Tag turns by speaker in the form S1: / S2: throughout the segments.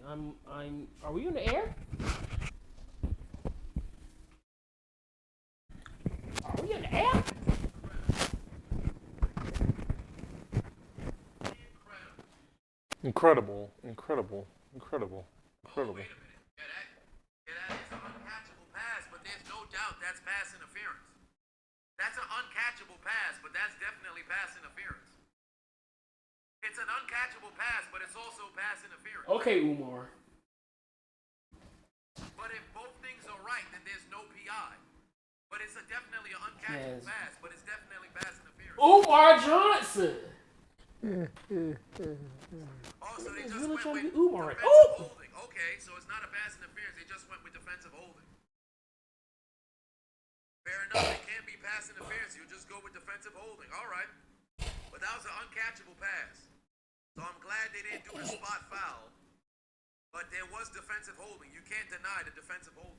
S1: Are we in the air? Are we in the air?
S2: Incredible. Incredible. Incredible. Incredible.
S3: Wait a minute. That is an uncatchable pass, but there's no doubt that's pass interference. That's an uncatchable pass, but that's definitely pass interference. It's an uncatchable pass, but it's also pass interference.
S1: Okay, Umar.
S3: But if both things are right, then there's no PI. But it's definitely an uncatchable pass, but it's definitely pass interference.
S1: Umar Johnson.
S3: Also, they
S1: It's
S3: just
S1: really
S3: went
S1: trying to
S3: with
S1: be Umar.
S3: defensive holding. Okay, so it's not a pass interference. They just went with defensive holding. Fair enough. It can't be pass interference. You just go with defensive holding. All right. But that was an uncatchable pass. So I'm glad they didn't do the spot foul. But there was defensive holding. You can't deny the defensive holding.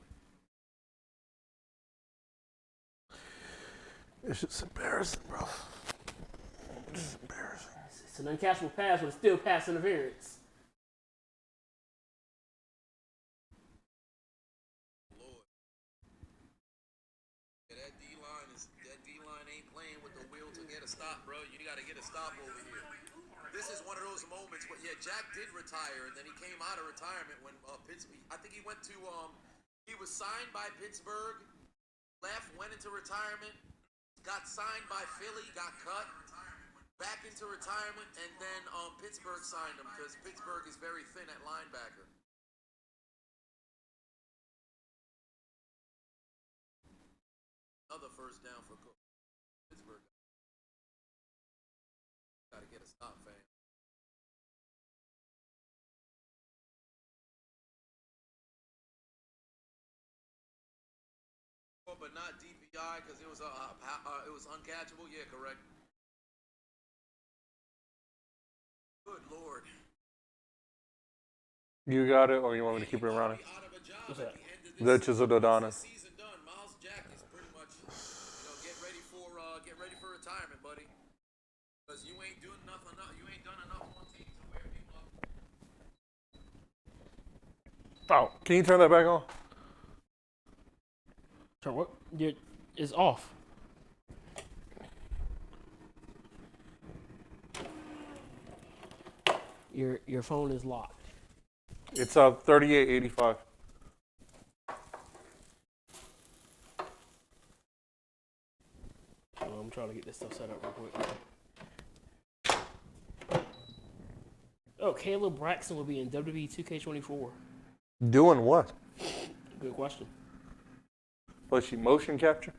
S2: It's just embarrassing, bro. It's embarrassing.
S1: It's an uncatchable pass, but it's still pass interference.
S3: Lord. Yeah, that D-line ain't playing with the will to get a stop, bro. You got to get a stop over here. This is one of those moments where, yeah, Jack did retire, and then he came out of retirement when Pittsburgh. I think he went to, he was signed by Pittsburgh, left, went into retirement, got signed by Philly, got cut, back into retirement, and then Pittsburgh signed him because Pittsburgh is very thin at linebacker. Another first down for Cook. Pittsburgh. Got to get a stop, fam. But not DPI because it was uncatchable. Yeah, correct. Good Lord.
S2: You got it, or you want me to keep it running?
S1: What's that?
S2: The Chisel Dodana.
S3: Season done. Miles Jack is pretty much, get ready for retirement, buddy. Because you ain't doing nothing. You ain't done enough on team to wear people up.
S2: Oh, can you turn that back on?
S1: Turn what? It's off. Your phone is locked.
S2: It's 3885.
S1: I'm trying to get this stuff set up real quick. Oh, Caleb Braxton will be in WWE 2K24.
S2: Doing what?
S1: Good question.
S2: Was she motion capture?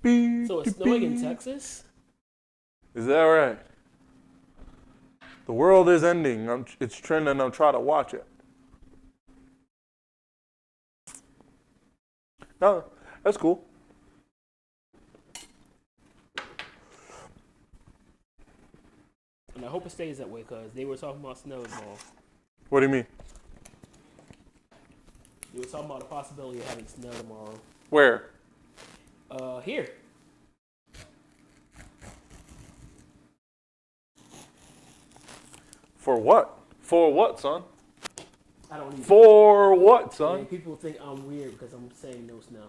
S1: So it's snowing in Texas?
S2: Is that right? The world is ending. It's trending. I'm trying to watch it. No, that's cool.
S1: And I hope it stays that way because they were talking about snow tomorrow.
S2: What do you mean?
S1: They were talking about the possibility of having snow tomorrow.
S2: Where?
S1: Here.
S2: For what? For what, son?
S1: I don't need
S2: For what, son?
S1: and people think I'm weird because I'm saying no snow.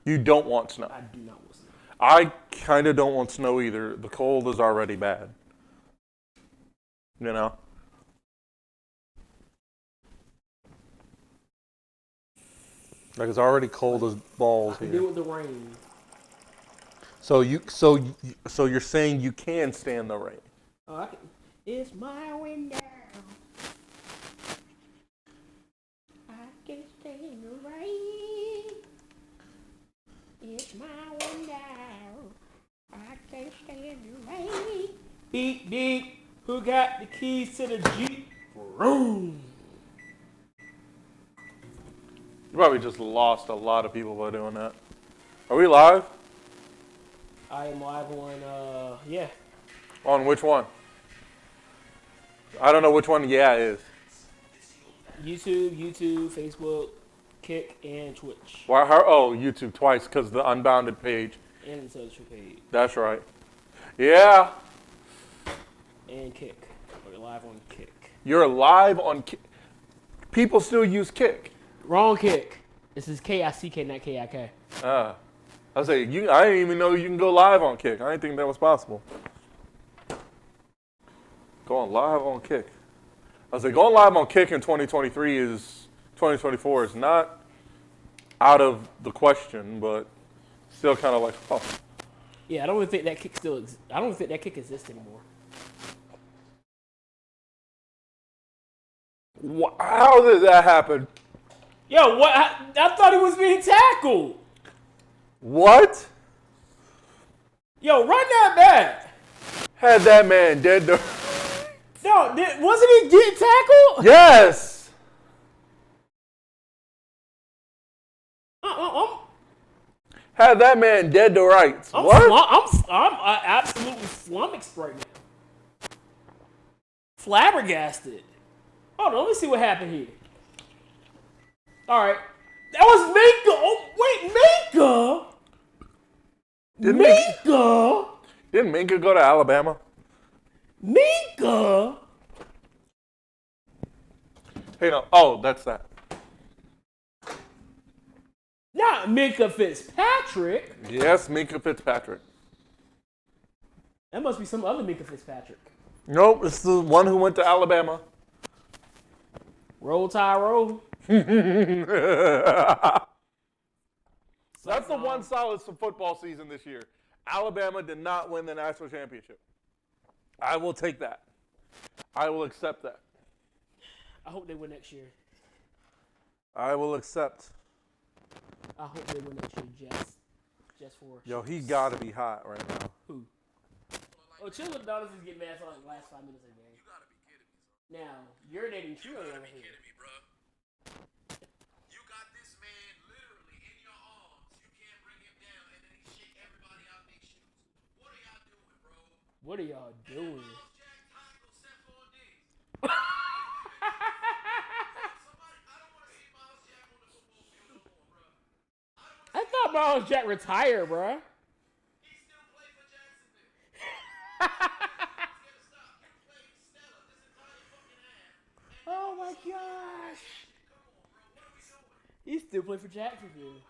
S2: You don't want snow.
S1: I do not want snow.
S2: I kind of don't want snow either. The cold is already bad. You know? Like it's already cold as balls
S1: I can
S2: here.
S1: deal with the rain.
S2: So you're saying you can stand the rain?
S1: Oh, I can. It's my window. I can stand the rain. It's my window. I can stand the rain. Beep beep. Who got the keys to the Jeep? Vroom.
S2: You probably just lost a lot of people by doing that. Are we live?
S1: I am live on, yeah.
S2: On which one? I don't know which one yeah is.
S1: YouTube, Facebook, Kick, and Twitch.
S2: Why? Oh, YouTube twice because the Unbounded page.
S1: And the social page.
S2: That's right. Yeah.
S1: And Kick. We're live on Kick.
S2: You're live on. People still use Kick.
S1: Wrong kick. This is K-I-C-K, not K-I-K.
S2: I say I didn't even know you can go live on Kick. I didn't think that was possible. Going live on Kick. I was like, going live on Kick in 2024 is not out of the question, but still kind of like, oh.
S1: Yeah, I don't even think that kick I don't think that kick exists anymore.
S2: How did that happen?
S1: Yo, what? I thought he was being tackled.
S2: What?
S1: Yo, run that back.
S2: Had that man dead to...
S1: No, wasn't he getting tackled?
S2: Yes. Had that man dead to rights. What?
S1: I'm absolutely flummoxed right now. Flabbergasted. Hold on, let me see what happened here. All right. That was Minka. Oh, wait, Minka?
S2: Didn't Minka go to Alabama?
S1: Minka?
S2: Hey, no. Oh, that's that.
S1: Not Minka Fitzpatrick.
S2: Yes, Minka Fitzpatrick.
S1: That must be some other Minka Fitzpatrick.
S2: Nope, it's the one who went to Alabama.
S1: Roll Tide Roll.
S2: That's the one solace of football season this year. Alabama did not win the national championship. I will take that. I will accept that.
S1: I hope they win next year.
S2: I will accept.
S1: I hope they win next year, just for.
S2: Yo, he gotta be hot right now.
S1: Who? Oh, Chilla Donis is getting mad for like the last 5 minutes of the game.
S3: You gotta be kidding me, son.
S1: Now, urinating True over
S3: You gotta be
S1: here.
S3: kidding me, bro. You got this man literally in your arms. You can't bring him down, and then he shake everybody out their shoes. What are y'all doing, bro?
S1: What are y'all doing?
S3: Miles Jack tackle Stephon Diggs. Somebody, I don't want to see Miles Jack on the football field no more, bro.
S1: I thought Miles Jack retired, bro.
S3: He still play for Jacksonville.
S1: Oh my gosh. He still play for Jacksonville.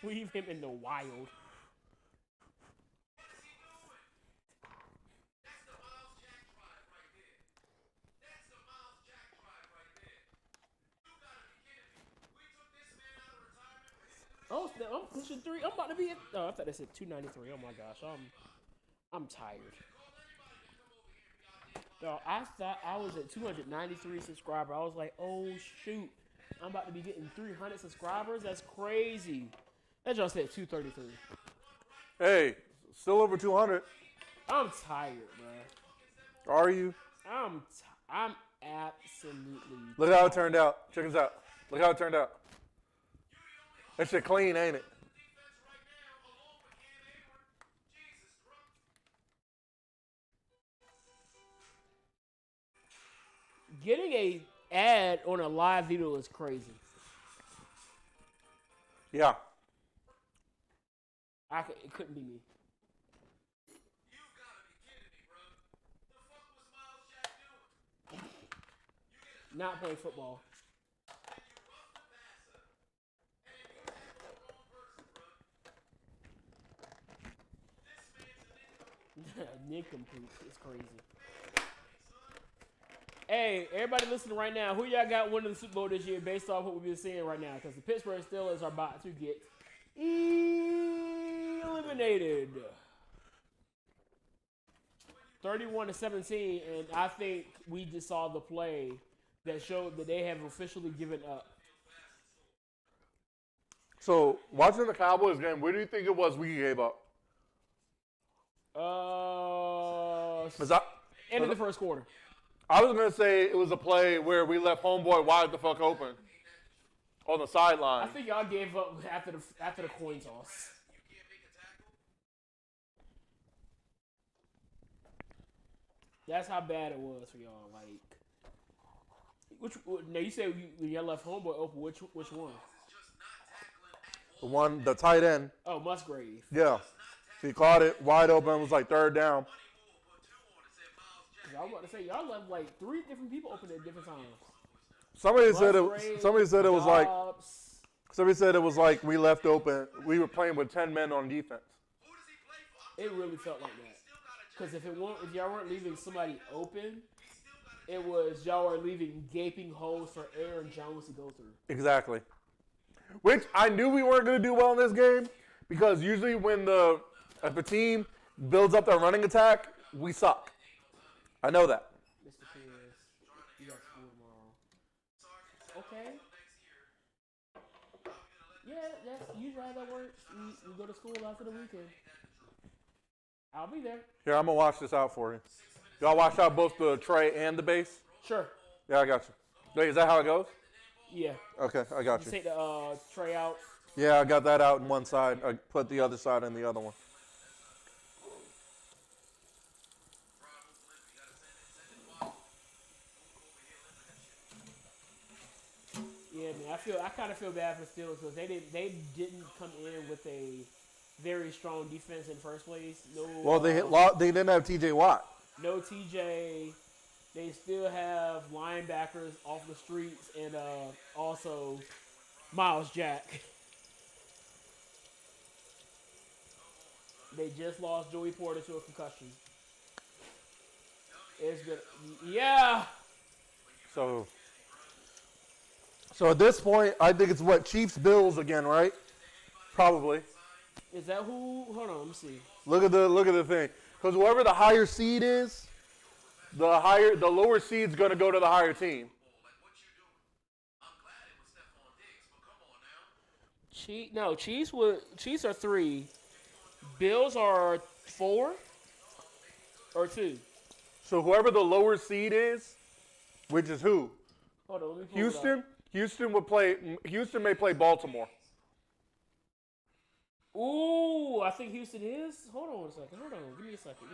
S1: Leave him in the wild. Oh, I'm pushing 3. I'm about to be at. Oh, I thought they said 293. Oh my gosh, I'm tired. No, I thought I was at 293 subscribers. I was like, oh shoot, I'm about to be getting 300 subscribers. That's crazy. That just said 233.
S2: Hey, still over 200.
S1: I'm tired, bro.
S2: Are you?
S1: I'm absolutely.
S2: Look how it turned out. Check this out. Look how it turned out. That shit clean, ain't it?
S1: Getting a ad on a live video is crazy.
S2: Yeah.
S1: It couldn't be me.
S3: You gotta be kidding me, bro. The fuck was Miles Jack doing?
S1: Not playing football.
S3: And you rough the passer, and you tackle the wrong person, bro. This man's an
S1: Nincompoop. It's crazy. Hey, everybody listening right now, who y'all got winning the Super Bowl this year based off what we've been seeing right now? Because the Pittsburgh Steelers are about to get eliminated. 31-17, and I think we just saw the play that showed that they have officially given up.
S2: So, watching the Cowboys game, where do you think it was we gave up?
S1: End of the first quarter.
S2: I was going to say it was a play where we left homeboy wide the fuck open on the sideline.
S1: I think y'all gave up after the coin toss. That's how bad it was for y'all. Like, now you said when y'all left homeboy open. Which one?
S2: The tight end.
S1: Oh, Musgrave.
S2: Yeah. He caught it wide open. It was like third down.
S1: I was about to say y'all left like 3 different people open at different times.
S2: Somebody
S1: Musgrave,
S2: said it was like.
S1: Dobbs.
S2: Somebody said it was like we left open. We were playing with 10 men on defense.
S1: It really felt like that. Because if y'all weren't leaving somebody open, it was y'all were leaving gaping holes for Aaron Jones to go through.
S2: Exactly. Which I knew we weren't going to do well in this game because usually when if a team builds up their running attack, we suck. I know that.
S1: Mr. Pierce, you got school tomorrow. Okay. Yeah, that's usually how that works. We go to school after the weekend. I'll be there.
S2: Here, I'm going to watch this out for you. Y'all watch out both the tray and the base?
S1: Sure.
S2: Yeah, I got you. Wait, is that how it goes?
S1: Yeah.
S2: Okay, I got you.
S1: Take the tray out.
S2: Yeah, I got that out in one side. I put the other side in the other one.
S1: Yeah, man. I kind of feel bad for Steelers because they didn't come in with a very strong defense in first place. No.
S2: Well, they didn't have T.J. Watt.
S1: No TJ. They still have linebackers off the streets and also Miles Jack. They just lost Joey Porter to a concussion. It's good. Yeah.
S2: So at this point, I think it's Chiefs Bills again, right? Probably.
S1: Is that who? Hold on, let me see.
S2: Look at the thing. Because whoever the higher seed is, the lower seed's going to go to the higher team.
S1: Chiefs are 3. Bills are 4 or 2.
S2: So whoever the lower seed is, which is who?
S1: Hold on, let me pull
S2: Houston.
S1: It up.
S2: Houston may play Baltimore.
S1: Ooh, I think Houston is. Hold on a second. Give me a second.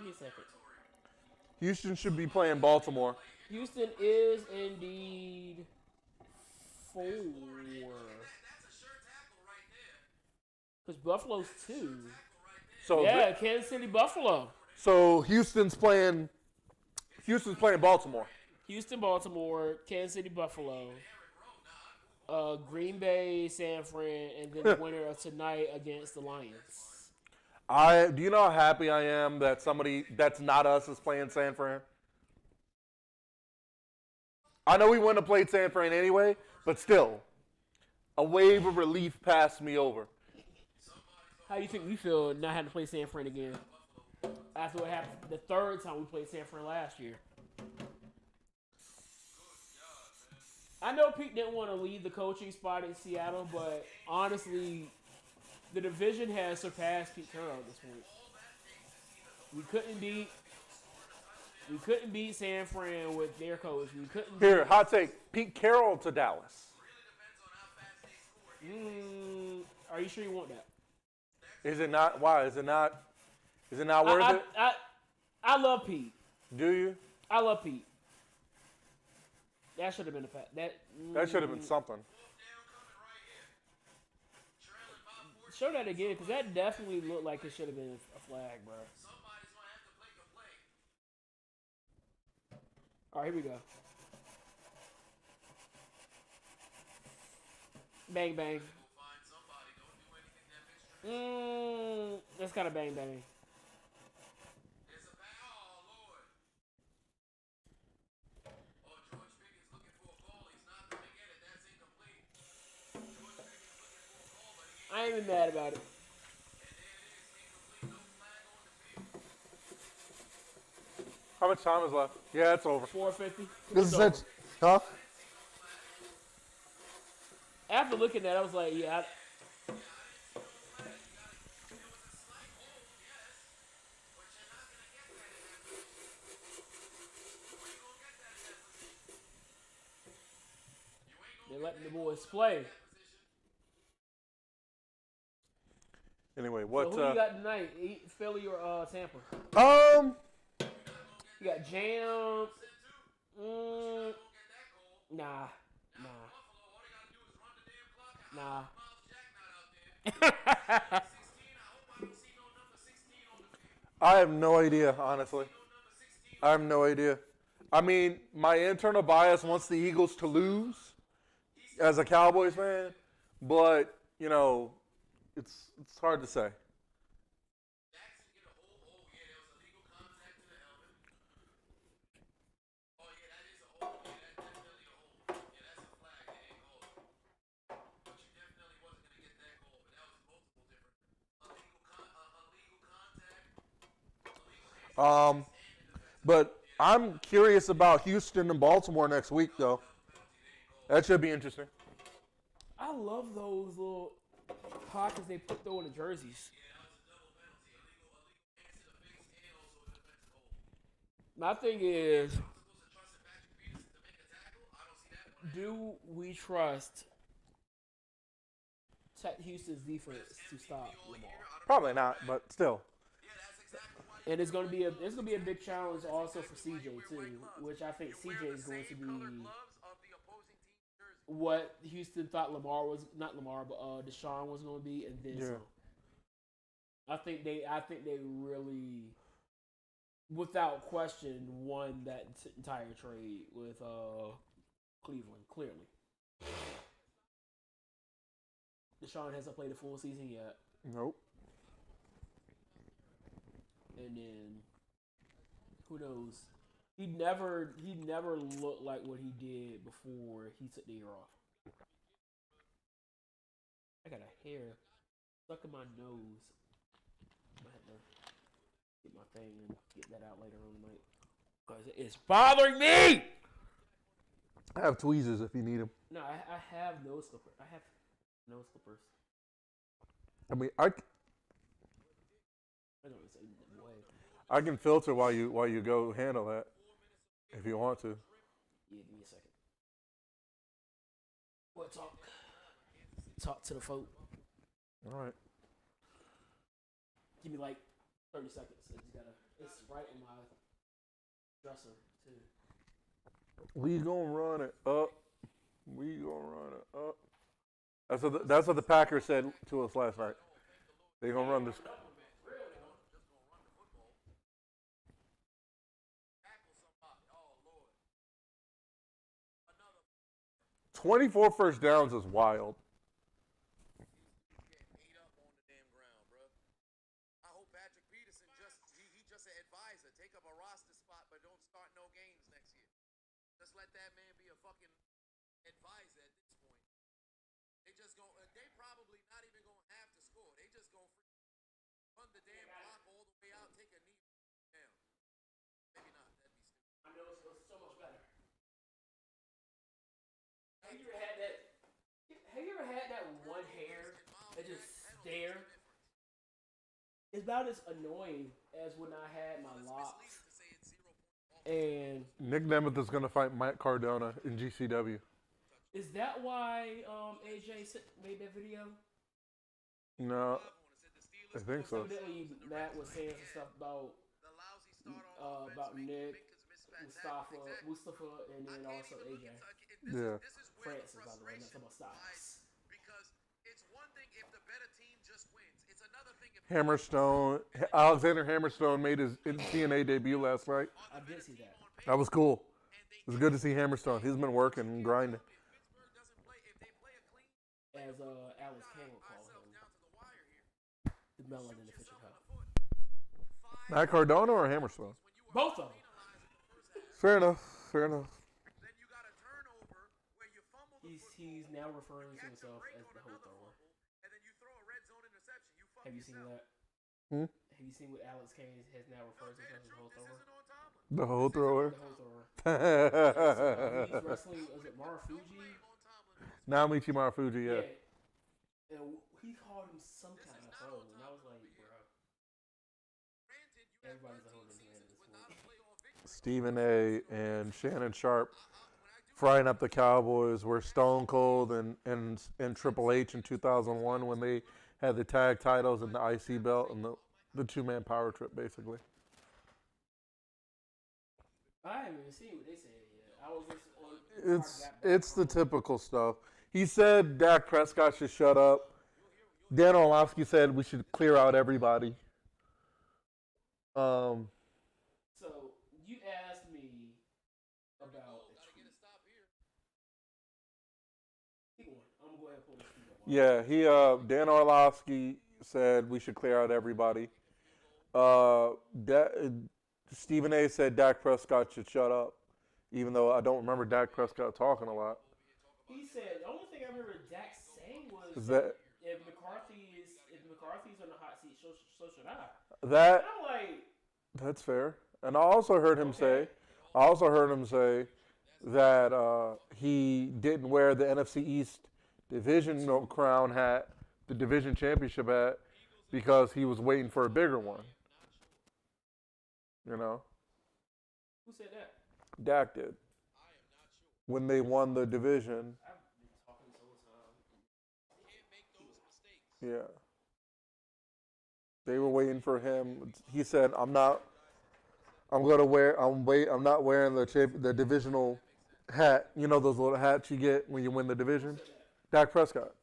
S2: Houston should be playing Baltimore.
S1: Houston is indeed 4. Because Buffalo's 2.
S2: So
S1: yeah, Kansas City, Buffalo.
S2: So Houston's playing Baltimore.
S1: Houston, Baltimore, Kansas City, Buffalo. Green Bay, San Fran, and then the winner of tonight against the Lions.
S2: Do you know how happy I am that somebody that's not us is playing San Fran? I know we wouldn't have played San Fran anyway, but still, a wave of relief passed me over.
S1: How do you think we feel not having to play San Fran again? After what happened the third time we played San Fran last year. I know Pete didn't want to leave the coaching spot in Seattle, but honestly, the division has surpassed Pete Carroll at this point. We couldn't beat San Fran with their coach. We couldn't.
S2: Here, hot take: Pete Carroll to Dallas.
S1: Are you sure you want that?
S2: Is it not? Why is it not? Is it not worth it?
S1: I love Pete.
S2: Do you?
S1: I love Pete. That should have been a pass.
S2: That should have been something.
S1: Show that again, because that definitely looked like it should have been a flag, bro. All right, here we go. Bang, bang. That's kind of bang, bang. I ain't even mad about it.
S2: How much time is left? Yeah, it's over.
S1: 4:50.
S2: This is it. Huh?
S1: After looking at it, I was like, yeah. letting the boys play.
S2: Anyway,
S1: So
S2: what?
S1: who you got tonight? Philly or Tampa? You got Jam. Nah.
S2: I have no idea, honestly. I have no idea. I mean, my internal bias wants the Eagles to lose as a Cowboys fan, but it's hard to say. But I'm curious about Houston and Baltimore next week, though. That should be interesting.
S1: I love those little pockets they put through in the jerseys. My thing is, do we trust Houston's defense to stop Lamar?
S2: Probably not, but still.
S1: And it's gonna be a big challenge also for CJ too, which I think CJ is going to be what Houston thought Lamar was, not Lamar, but Deshaun was going to be, and then some. I think they really, without question, won that entire trade with Cleveland. Clearly, Deshaun hasn't played a full season yet.
S2: Nope.
S1: And then, who knows? He never looked like what he did before he took the year off. I got a hair stuck in my nose. I had to get my thing and get that out later on tonight because it's bothering me.
S2: I have tweezers if you need them.
S1: No, I have nose clippers. I have nose clippers.
S2: I mean,
S1: I don't say way.
S2: I can filter while you go handle that if you want to.
S1: Yeah, give me a second. What talk? Talk to the folk.
S2: All right.
S1: Give me like 30 seconds. It's right in my dresser too.
S2: We gonna run it up. That's what the Packers said to us last night. They gonna run this. 24 first downs is wild.
S3: Let that man be a fucking advisor at this point. They probably not even gonna have to score. They just gonna run the damn clock all the way out, take a knee down. Maybe not. That'd be stupid.
S1: I know it's so much better. Have you ever had that one hair that just stare? It's about as annoying as when I had my locks. And
S2: Nick Nemeth is going to fight Mike Cardona in GCW.
S1: Is that why AJ made that video?
S2: No, I think so.
S1: Evidently, Matt was saying some stuff about Nick, Mustafa, and then also AJ.
S2: Yeah.
S1: Francis, by the way, not talking about Styles.
S3: Because it's one thing if the better team just wins. It's another thing if
S2: Hammerstone, Alexander Hammerstone made his TNA debut last night.
S1: I did see that.
S2: That was cool. It was good to see Hammerstone. He's been working and grinding.
S1: As Alex Kane would call him, the melon in the fisher cup.
S2: Matt Cardona or Hammerstone?
S1: Both of them.
S2: Fair enough.
S1: He's now referring to himself as the hole thrower. Have you seen that? Have you seen what Alex Kane has now referred to himself as the hole thrower?
S2: The hole thrower?
S1: The hole thrower. He's wrestling, was it Marufuji?
S2: Naomichi Marufuji, yeah.
S1: And he called him some kind of hole, and I was like, bro. Everybody's a hole in the man at this point.
S2: Stephen A. and Shannon Sharp frying up the Cowboys were Stone Cold and Triple H in 2001 when they had the tag titles and the IC belt and the two-man power trip, basically.
S1: I haven't even seen what they said yet. I was just on.
S2: It's the typical stuff. He said Dak Prescott should shut up. Dan Orlovsky said we should clear out everybody.
S1: So you asked me about. Keep going. I'm gonna go ahead and pull this thing up.
S2: Yeah, Dan Orlovsky said we should clear out everybody. Stephen A. said Dak Prescott should shut up, even though I don't remember Dak Prescott talking a lot.
S1: He said the only thing I remember Dak saying was
S2: Is that
S1: if McCarthy's on the hot seat, so should I.
S2: that?
S1: And I'm like,
S2: That's fair. And I also heard him say that he didn't wear the NFC East division crown hat, the division championship hat, because he was waiting for a bigger one. You know,
S1: who said that?
S2: Dak did when they won the division.
S1: I've been talking this whole time.
S2: Yeah, they were waiting for him. He said, I'm not wearing the divisional hat. You know those little hats you get when you win the division? Dak Prescott.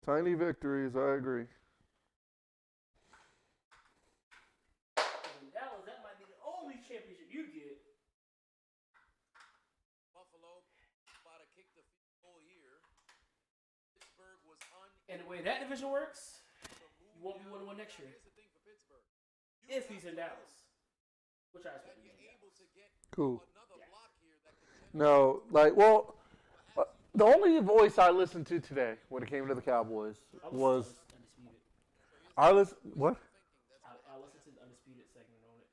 S2: Tiny victories, I agree.
S1: In Dallas, that might be the only championship you get.
S3: Buffalo about to kick the field goal here. Pittsburgh was
S1: And the way that division works, you won't be 1-1 next year.
S3: Here's the thing for Pittsburgh.
S1: If he's in Dallas. Which I expect.
S2: Cool.
S3: Another block here that could
S2: No, the only voice I listened to today when it came to the Cowboys was
S1: Undisputed.
S2: I listened. What?
S1: I listened to the Undisputed segment on it.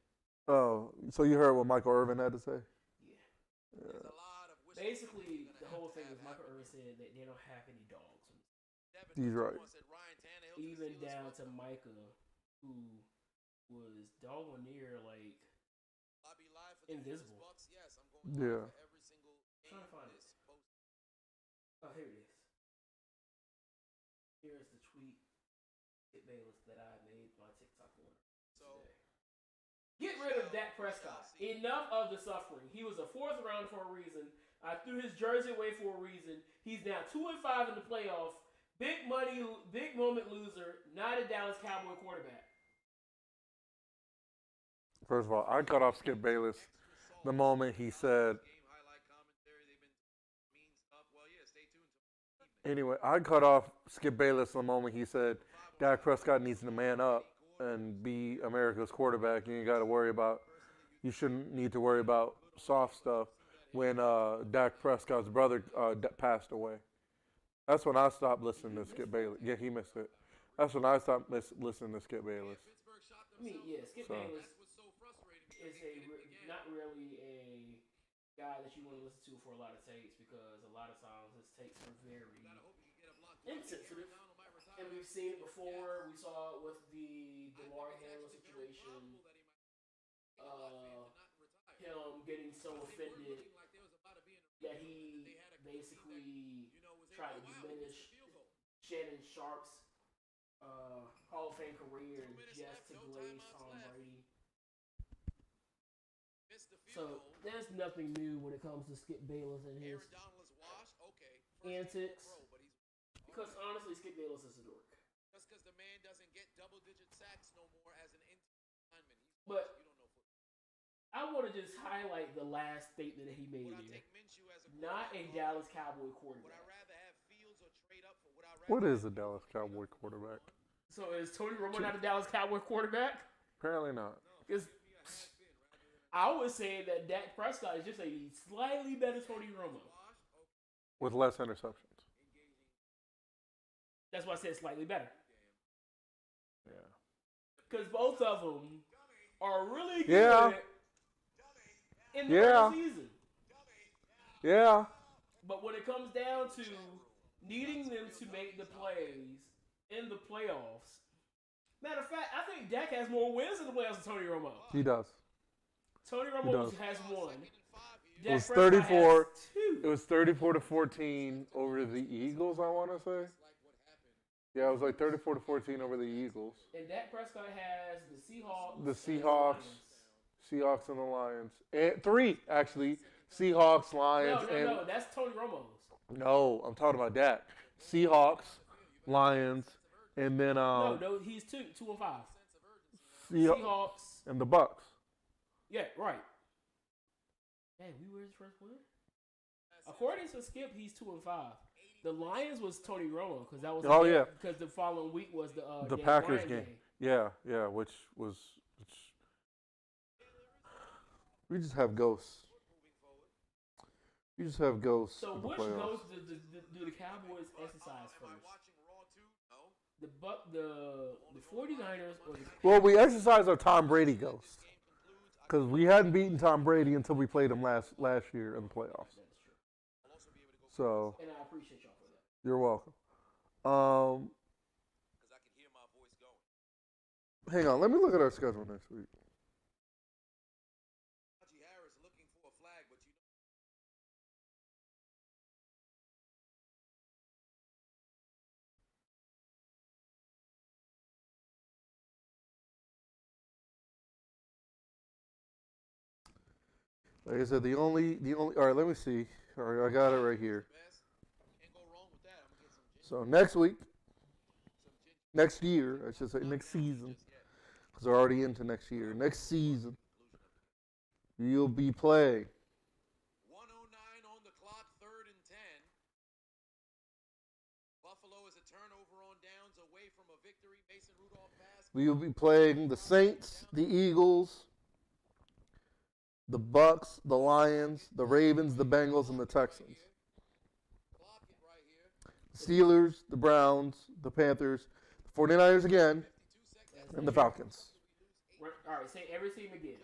S2: Oh, so you heard what Michael Irvin had to say?
S1: Yeah. Basically, the whole thing is Michael Irvin said that they don't have any dogs.
S2: He's right.
S1: Even down to Micah, who was doggone near like invisible.
S2: Yeah.
S1: I'm trying to find it. Oh, here it is. Here is the tweet Skip Bayless that I made my TikTok on today. Get rid of Dak Prescott. Enough of the suffering. He was a fourth round for a reason. I threw his jersey away for a reason. He's now 2-5 in the playoffs. Big money, big moment loser. Not a Dallas Cowboy quarterback.
S2: First of all, I cut off Skip Bayless the moment he said. Anyway, I cut off Skip Bayless the moment he said Dak Prescott needs to man up and be America's quarterback. You shouldn't need to worry about soft stuff when Dak Prescott's brother passed away. That's when I stopped listening to Skip Bayless. Yeah, he missed it. That's when I stopped listening to Skip Bayless.
S1: I mean, yeah, Skip Bayless is not really a guy that you want to listen to for a lot of takes because a lot of times his takes are very insensitive. And we've seen it before. We saw it with the DeMar Hamlin situation. Him getting so offended that he basically tried to diminish Shannon Sharp's Hall of Fame career just to glaze Tom Brady. So there's nothing new when it comes to Skip Bayless and his antics. Because honestly, Skip Bayless is a dork.
S3: Just because the man doesn't get double-digit sacks no more as an lineman.
S1: But I want to just highlight the last statement that he made here. Not a Dallas Cowboy quarterback.
S2: What is a Dallas Cowboy quarterback?
S1: So is Tony Romo not a Dallas Cowboy quarterback?
S2: Apparently not.
S1: Because I would say that Dak Prescott is just a slightly better Tony Romo.
S2: With less interceptions.
S1: That's why I said slightly better.
S2: Yeah.
S1: Because both of them are really good in the regular season.
S2: Yeah.
S1: But when it comes down to needing them to make the plays in the playoffs, matter of fact, I think Dak has more wins in the playoffs than Tony Romo.
S2: He does.
S1: Tony
S2: He
S1: Romo
S2: does.
S1: has one.
S2: It was
S1: Dak Prescott
S2: 34.
S1: has two.
S2: It was 34-14 over the Eagles, I want to say. Yeah, it was like 34-14 over the Eagles.
S1: And Dak Prescott has the Seahawks.
S2: The
S1: and
S2: Seahawks, Seahawks and the Lions. And 3, actually. Seahawks, Lions, and...
S1: No. That's Tony Romo's.
S2: No, I'm talking about Dak. Seahawks, Lions, and then...
S1: No, he's 2-5.
S2: Seahawks. And the Bucks.
S1: Yeah, right. Hey, we were his first win? According to Skip, he's 2-5. The Lions was Tony Romo because that was because the following week was
S2: the Packers game. Yeah, which we just have ghosts. You just have ghosts.
S1: So which ghosts do the Cowboys exercise first? The 49ers or the
S2: Well, we exercise our Tom Brady ghost because we hadn't beaten Tom Brady until we played him last year in the playoffs. So,
S1: and I appreciate y'all for that.
S2: You're welcome. Hang on, let me look at our schedule next week. Like I said, the only. All right, let me see. All right, I got it right here. So next week, next year, I should say next season, because we're already into next year. Next season, you'll be playing.
S3: 109 on the clock, 3rd and 10. Buffalo is a turnover on downs away from a victory. Mason Rudolph pass.
S2: We'll be playing the Saints, the Eagles, the Bucks, the Lions, the Ravens, the Bengals, and the Texans. The Steelers, the Browns, the Panthers, the 49ers again, and the Falcons.
S1: All right, say every team again.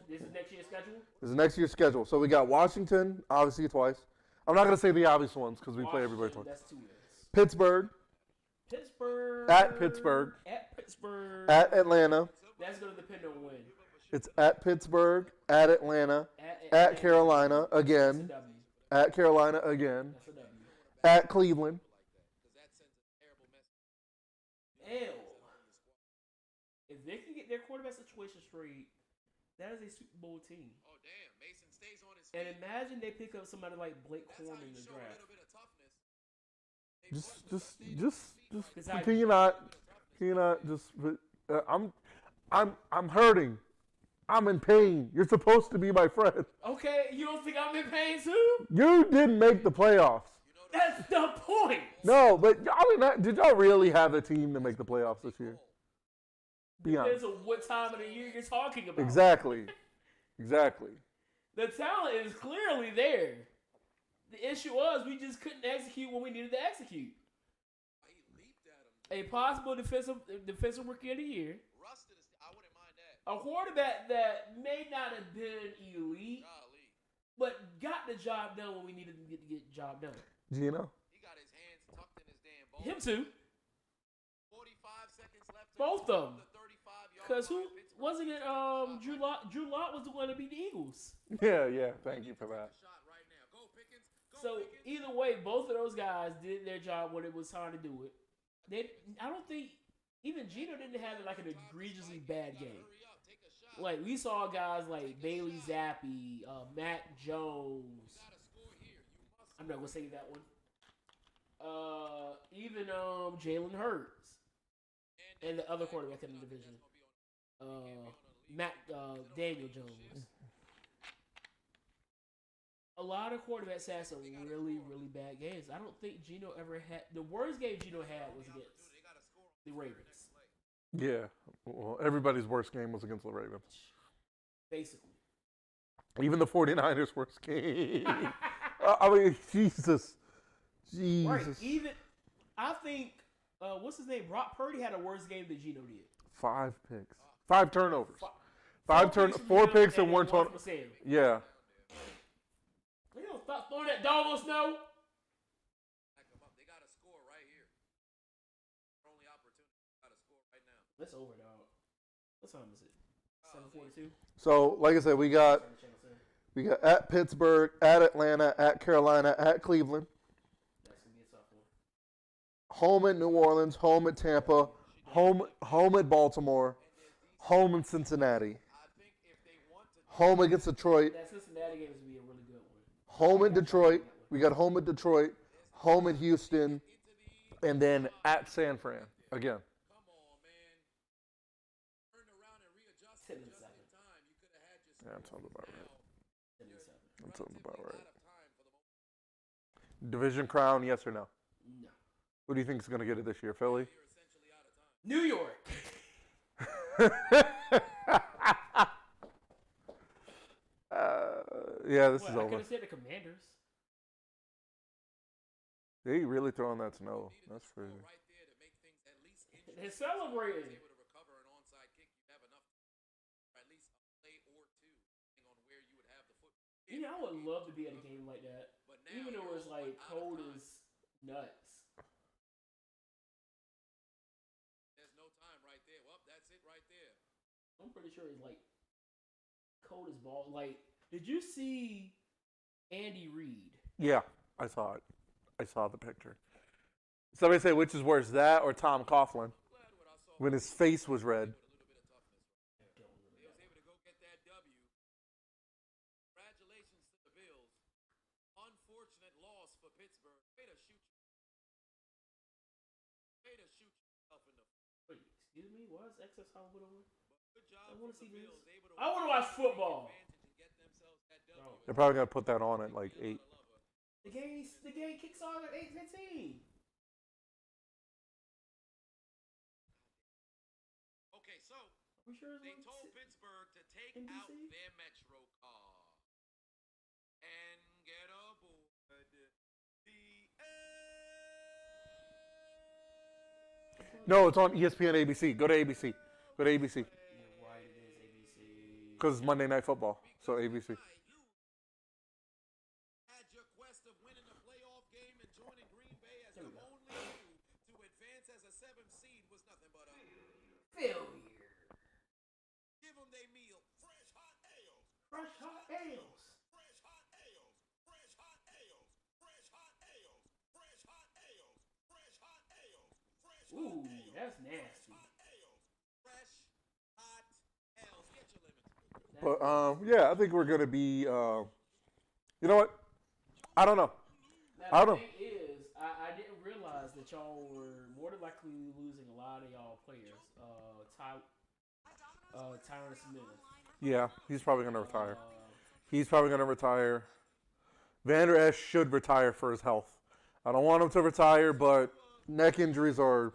S1: This is next year's schedule?
S2: This is next year's schedule. So we got Washington, obviously twice. I'm not going to say the obvious ones because we play everybody twice.
S1: That's 2 wins.
S2: Pittsburgh. At Pittsburgh. At Atlanta.
S1: That's going to depend on when.
S2: It's at Pittsburgh, at Atlanta, at Carolina again, at Carolina again, at Cleveland.
S1: Hell, if they can get their quarterback situation straight, that is a Super Bowl team.
S3: Oh damn, Mason stays on his feet.
S1: And imagine they pick up somebody like Blake Corum in the draft.
S2: Just. Can you not just? I'm hurting. I'm in pain. You're supposed to be my friend.
S1: Okay, you don't think I'm in pain too?
S2: You didn't make the playoffs.
S1: That's the point.
S2: No, but did y'all really have a team to make the playoffs this year? Be honest.
S1: Depends on what time of the year you're talking about.
S2: Exactly.
S1: The talent is clearly there. The issue was we just couldn't execute when we needed to execute. A possible defensive rookie of the year. A quarterback that may not have been elite, but got the job done when we needed to get the job done.
S2: Gino?
S3: He got his hands tucked in his damn ball.
S1: Him too.
S3: 45 seconds left.
S1: Both of them. Because who wasn't it? Drew Lock was the one to beat the Eagles.
S2: Yeah. Thank you for that.
S1: So either way, both of those guys did their job when it was time to do it. I don't think even Gino didn't have like an egregiously bad game. Like we saw guys like Bailey Zappi, Matt Jones. I'm not gonna say that one. Even Jalen Hurts and the other quarterback in the division, Daniel Jones. A lot of quarterbacks had some really, really bad games. I don't think Gino ever had the worst game Gino had was against the Ravens.
S2: Yeah, well, everybody's worst game was against the Ravens.
S1: Basically.
S2: Even the 49ers' worst game. I mean, Jesus.
S1: Right. Even, I think, what's his name? Brock Purdy had a worse game than Gino did.
S2: 5 picks. 5 turnovers. 4 picks and 1 turnover. Yeah.
S1: You don't stop throwing that dog on snow.
S3: They got to score right here. Only opportunity. Got to score right now.
S1: That's over, dog. What time is it? 7:42.
S2: So, like I said, we got at Pittsburgh, at Atlanta, at Carolina, at Cleveland.
S1: That's gonna be a tough one.
S2: Home at New Orleans, home at Tampa, home at Baltimore, home in Cincinnati, home against Detroit,
S1: That Cincinnati game is gonna be a really good one.
S2: home at Detroit. We got home at Detroit, home at Houston, and then at San Fran again.
S1: 10-7.
S2: Yeah, that sounds about right.
S1: 10-7.
S2: That sounds about right. Division crown, yes or no?
S1: No.
S2: Who do you think is going to get it this year? Philly?
S1: New York.
S2: Yeah, this is
S1: I could
S2: over.
S1: have said the Commanders.
S2: They really throwing that snow. That's crazy.
S1: They're celebrating. You know, I would love to be at a game like that. Even though it's like cold as nuts.
S3: There's no time right there. Well, that's it right there.
S1: I'm pretty sure it's like cold as balls. Like, did you see Andy Reid?
S2: Yeah, I saw it. I saw the picture. Somebody say which is worse, that or Tom Coughlin when his face was red.
S3: He was able to go get that W. Congratulations to the Bills. Unfortunate loss for Pittsburgh. Way to shoot yourself in the.
S1: Wait, excuse me? Why is Excess Hollywood on?
S3: Good job
S1: I want to
S3: for
S1: see
S3: the
S1: this.
S3: Bills. Able to
S1: I want to watch football.
S3: and get themselves that W.
S1: No.
S2: They're probably gonna put that on at like 8.
S1: The game kicks off at 8:15.
S3: Okay, so
S1: Are we sure it's
S3: they
S1: on
S3: told Pittsburgh to take
S1: NBC?
S3: out their Metro car and get aboard the
S2: No, it's on ESPN ABC. Go to ABC. Go to ABC.
S1: You're right, it is ABC.
S2: Because it's Monday Night Football. So ABC.
S3: had your quest of winning a playoff game and joining Green Bay as the
S1: There we go.
S3: only two to advance as a 7th seed was nothing but a
S1: Failure.
S3: give them their meal. Fresh hot ales.
S1: Fresh hot ales.
S3: Fresh hot ales. Fresh hot ales. Fresh hot ales. Fresh hot ales. Fresh hot ales. Fresh hot
S1: Ooh,
S3: ales.
S1: that's nasty.
S3: Fresh hot ales. Get your limits.
S2: But yeah, I think we're gonna be. You know what? I don't know.
S1: Now,
S2: I
S1: the
S2: don't know.
S1: thing is, I didn't realize that y'all were more than likely losing a lot of y'all players. Tyron Smith.
S2: Yeah, he's probably gonna retire. He's probably gonna retire. Vander Esch should retire for his health. I don't want him to retire, but neck injuries are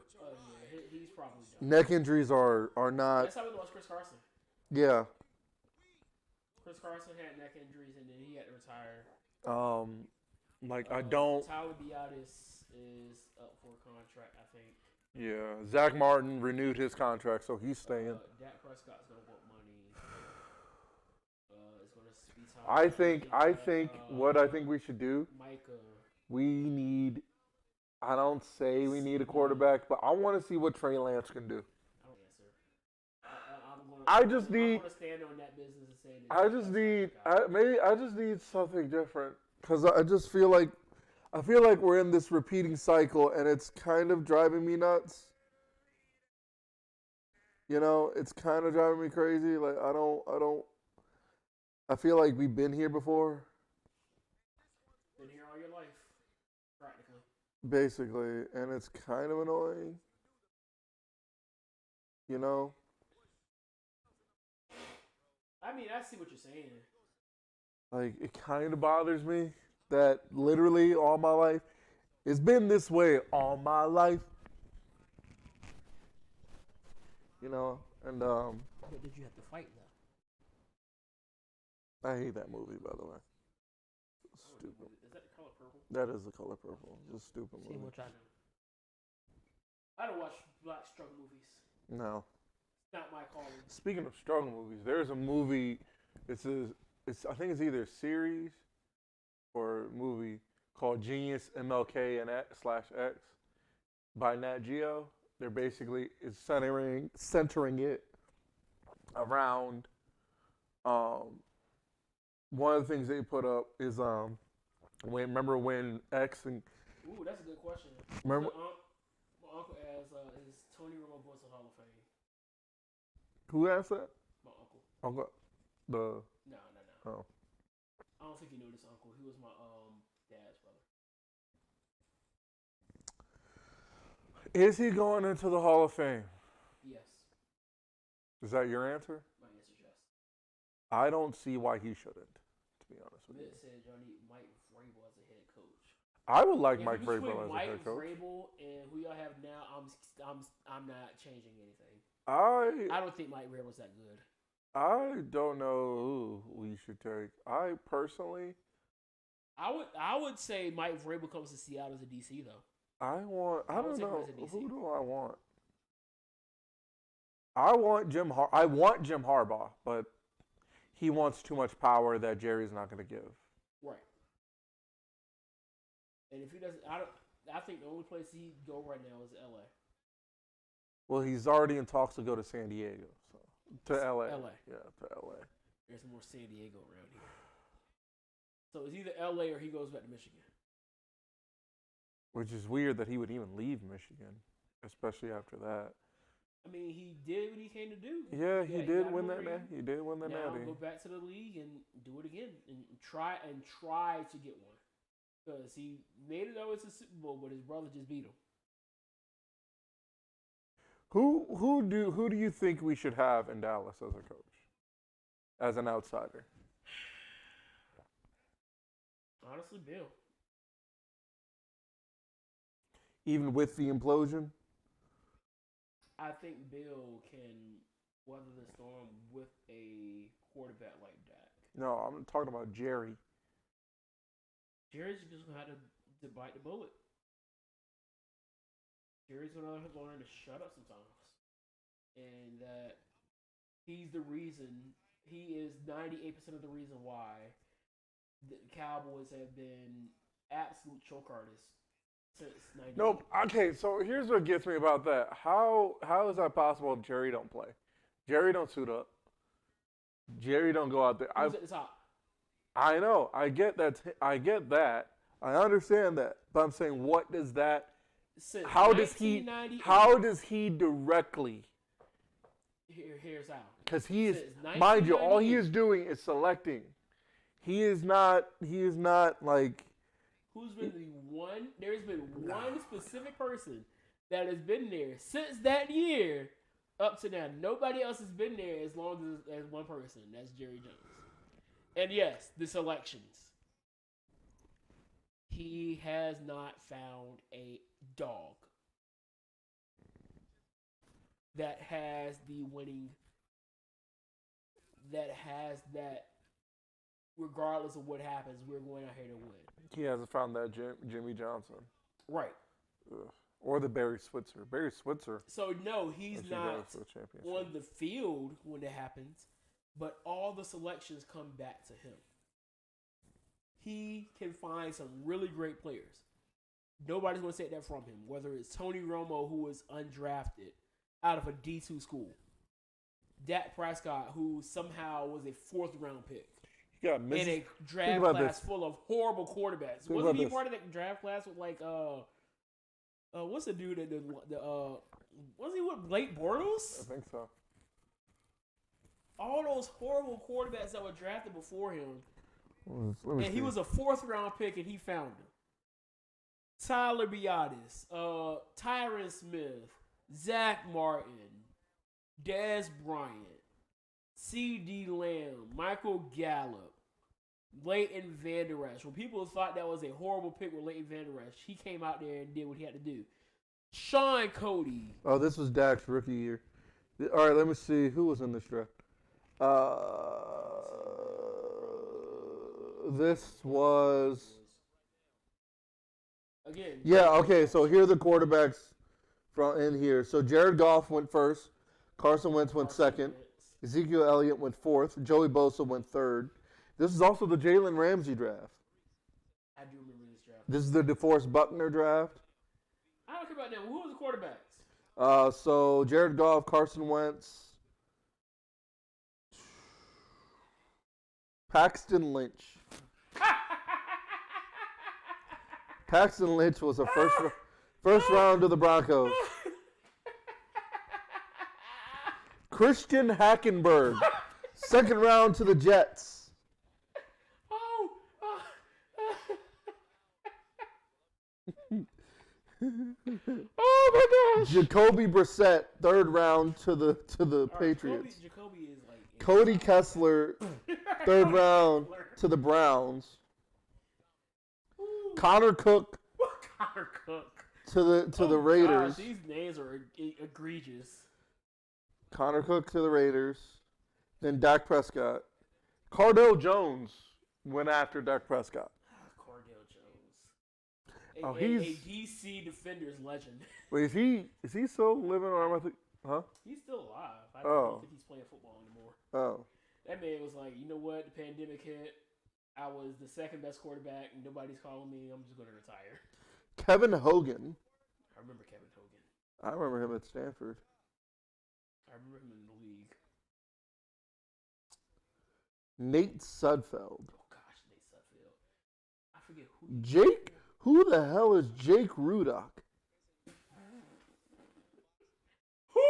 S1: Yeah, he's probably done.
S2: neck injuries are not.
S1: That's how we lost Chris Carson.
S2: Yeah.
S1: Chris Carson had neck injuries and then he had to retire.
S2: Like I don't.
S1: Tyler Biadasz is up for a contract, I think.
S2: Yeah, Zach Martin renewed his contract, so he's staying.
S1: Dak Prescott's gonna want money. It's gonna be time.
S2: I think what I think we should do.
S1: Micah.
S2: We need. I don't say we need a quarterback, but I want to see what Trey Lance can do.
S1: I don't answer. I'm gonna.
S2: I just
S1: I'm
S2: need.
S1: gonna stand on that business and say that.
S2: I just need. I just need something different because I just feel like. I feel like we're in this repeating cycle, and it's kind of driving me nuts. You know, it's kind of driving me crazy. Like I don't. I feel like we've been here before.
S1: Been here all your life, practically.
S2: Basically, and it's kind of annoying. You know?
S1: I mean, I see what you're saying.
S2: Like, it kind of bothers me that literally all my life, it's been this way all my life. You know? And,
S1: But did you have to fight though?
S2: I hate that movie, by the way. Stupid.
S1: Is that the color purple?
S2: That is the color purple. It's a stupid
S1: See
S2: movie.
S1: what I do. I don't watch black struggle movies.
S2: No.
S1: It's not my calling.
S2: Speaking of struggle movies, there's a movie. It's I think it's either a series or a movie called Genius MLK and X by Nat Geo. They're basically centering it around. One of the things they put up is remember when X and
S1: Ooh, that's a good question.
S2: remember
S1: My uncle asks, is Tony Romo going to the Hall of Fame?
S2: who asked that?
S1: My uncle.
S2: Uncle the
S1: No.
S2: oh.
S1: I don't think you knew this uncle. He was my dad's brother.
S2: Is he going into the Hall of Fame?
S1: Yes.
S2: Is that your answer?
S1: My answer is yes.
S2: I don't see why he shouldn't, to be honest with you.
S1: It said y'all need Mike Vrabel as a head coach.
S2: I would like
S1: If
S2: Mike
S1: you
S2: Vrabel
S1: between
S2: as a
S1: Mike
S2: head coach.
S1: Vrabel and who y'all have now, I'm not changing anything.
S2: I
S1: don't think Mike Vrabel's that good.
S2: don't know who we should take. I personally,
S1: I would say Mike Vrabel comes to Seattle as a DC though.
S2: I
S1: I would
S2: don't
S1: take him
S2: know
S1: as a DC.
S2: who do I want. I want Jim Harbaugh, but he wants too much power that Jerry's not going to give.
S1: Right. And if he doesn't, I think the only place he'd go right now is LA.
S2: Well, he's already in talks to go to San Diego, so to LA.
S1: LA.
S2: Yeah, to LA.
S1: There's more San Diego around here. So it's either LA or he goes back to Michigan.
S2: Which is weird that he would even leave Michigan, especially after that.
S1: I mean, he did what he came to do.
S2: Yeah, he did
S1: got
S2: win
S1: a
S2: that.
S1: ring.
S2: He did win that
S1: Now
S2: natty.
S1: go back to the league and do it again and try to get one because he made it over to the Super Bowl, but his brother just beat him.
S2: Who do you think we should have in Dallas as a coach, as an outsider?
S1: Honestly, Bill.
S2: Even with the implosion?
S1: I think Bill can weather the storm with a quarterback like Dak.
S2: No, I'm talking about Jerry.
S1: Jerry's just gonna have to bite the bullet. Jerry's gonna have to learn to shut up sometimes, and that he's the reason. He is 98% of the reason why the Cowboys have been absolute choke artists since 98.
S2: Nope. Okay, so here's what gets me about that. How is that possible if Jerry don't play? Jerry don't suit up. Jerry don't go out there.
S1: Who's at the top?
S2: I know. I get that. I understand that. But I'm saying, what does that?
S1: Since
S2: How does he?
S1: 1998.
S2: How does he directly?
S1: Here's how.
S2: Because he is,
S1: Since
S2: mind you, all he
S1: 1998.
S2: is doing is selecting. He is not. He is not like.
S1: Who's been the one? There's been one specific person that has been there since that year up to now. Nobody else has been there as long as one person. That's Jerry Jones. And yes, the selections. He has not found a dog that has the winning, that has that, regardless of what happens, we're going out here to win.
S2: He hasn't found that Jimmy Johnson.
S1: Right.
S2: Ugh. Or the Barry Switzer. Barry Switzer.
S1: So, no, he's
S2: Actually
S1: not
S2: goes to the championship.
S1: on the field when it happens, but all the selections come back to him. He can find some really great players. Nobody's going to take that from him, whether it's Tony Romo, who was undrafted out of a D2 school, Dak Prescott, who somehow was a fourth-round pick
S2: He got
S1: in
S2: Mrs.
S1: a draft
S2: Think about
S1: class
S2: this.
S1: full of horrible quarterbacks.
S2: Think
S1: Wasn't
S2: about
S1: he
S2: this.
S1: part of that draft class with, like, what's the dude that was he with Blake Bortles?
S2: I think so.
S1: All those horrible quarterbacks that were drafted before him.
S2: Let me
S1: And he
S2: see.
S1: was a fourth-round pick, and he found him. Tyler Biadasz, Tyron Smith, Zach Martin, Dez Bryant, C.D. Lamb, Michael Gallup, Leighton Vander Esch. When people thought that was a horrible pick with Leighton Vander Esch, he came out there and did what he had to do. Sean Cody.
S2: Oh, this was Dak's rookie year. All right, let me see who was in this draft. This was.
S1: Again.
S2: Yeah, okay, so here are the quarterbacks from in here. So Jared Goff went first. Carson Wentz went second. Ezekiel Elliott went fourth. Joey Bosa went third. This is also the Jalen Ramsey draft.
S1: I do remember this draft.
S2: This is the DeForest Buckner draft.
S1: I don't care about them. Who was the quarterbacks?
S2: So Jared Goff, Carson Wentz, Paxton Lynch. Paxton Lynch was a first round to the Broncos. Christian Hackenberg, second round to the Jets.
S1: Oh my gosh!
S2: Jacoby Brissett, third round to the Patriots.
S1: Jacoby is like
S2: Cody Kessler, third round to the Browns. Connor Cook to the Raiders.
S1: Gosh, these names are egregious.
S2: Connor Cook to the Raiders. Then Dak Prescott. Cardale Jones went after Dak Prescott.
S1: Cardale Jones. A DC Defenders legend.
S2: Wait, is he still living on? I think, huh?
S1: He's still alive. I don't think he's playing football anymore.
S2: Oh.
S1: That man was like, you know what? The pandemic hit. I was the second best quarterback. And nobody's calling me. I'm just going to retire.
S2: Kevin Hogan.
S1: I remember Kevin Hogan.
S2: I remember him at Stanford.
S1: I remember him in the league.
S2: Nate Sudfeld.
S1: Oh gosh, Nate Sudfeld. I forget who.
S2: Jake. Who the hell is Jake Rudock?
S1: Who?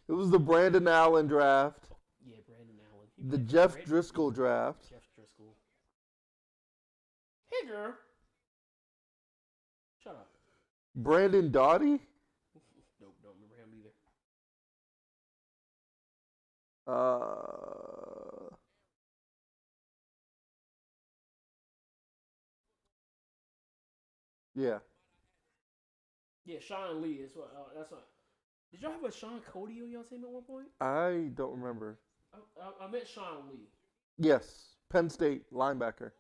S2: It was the Brandon Allen draft.
S1: Yeah, Brandon Allen.
S2: The Jeff Driscoll draft.
S1: Jeff Driscoll. Hey, girl. Shut up.
S2: Brandon Doughty.
S1: Nope, don't remember him either.
S2: Yeah.
S1: Yeah, Sean Lee is what. That's what. Did y'all have a Sean Cody on y'all team at one point?
S2: I don't remember.
S1: I meant Sean Lee.
S2: Yes, Penn State linebacker.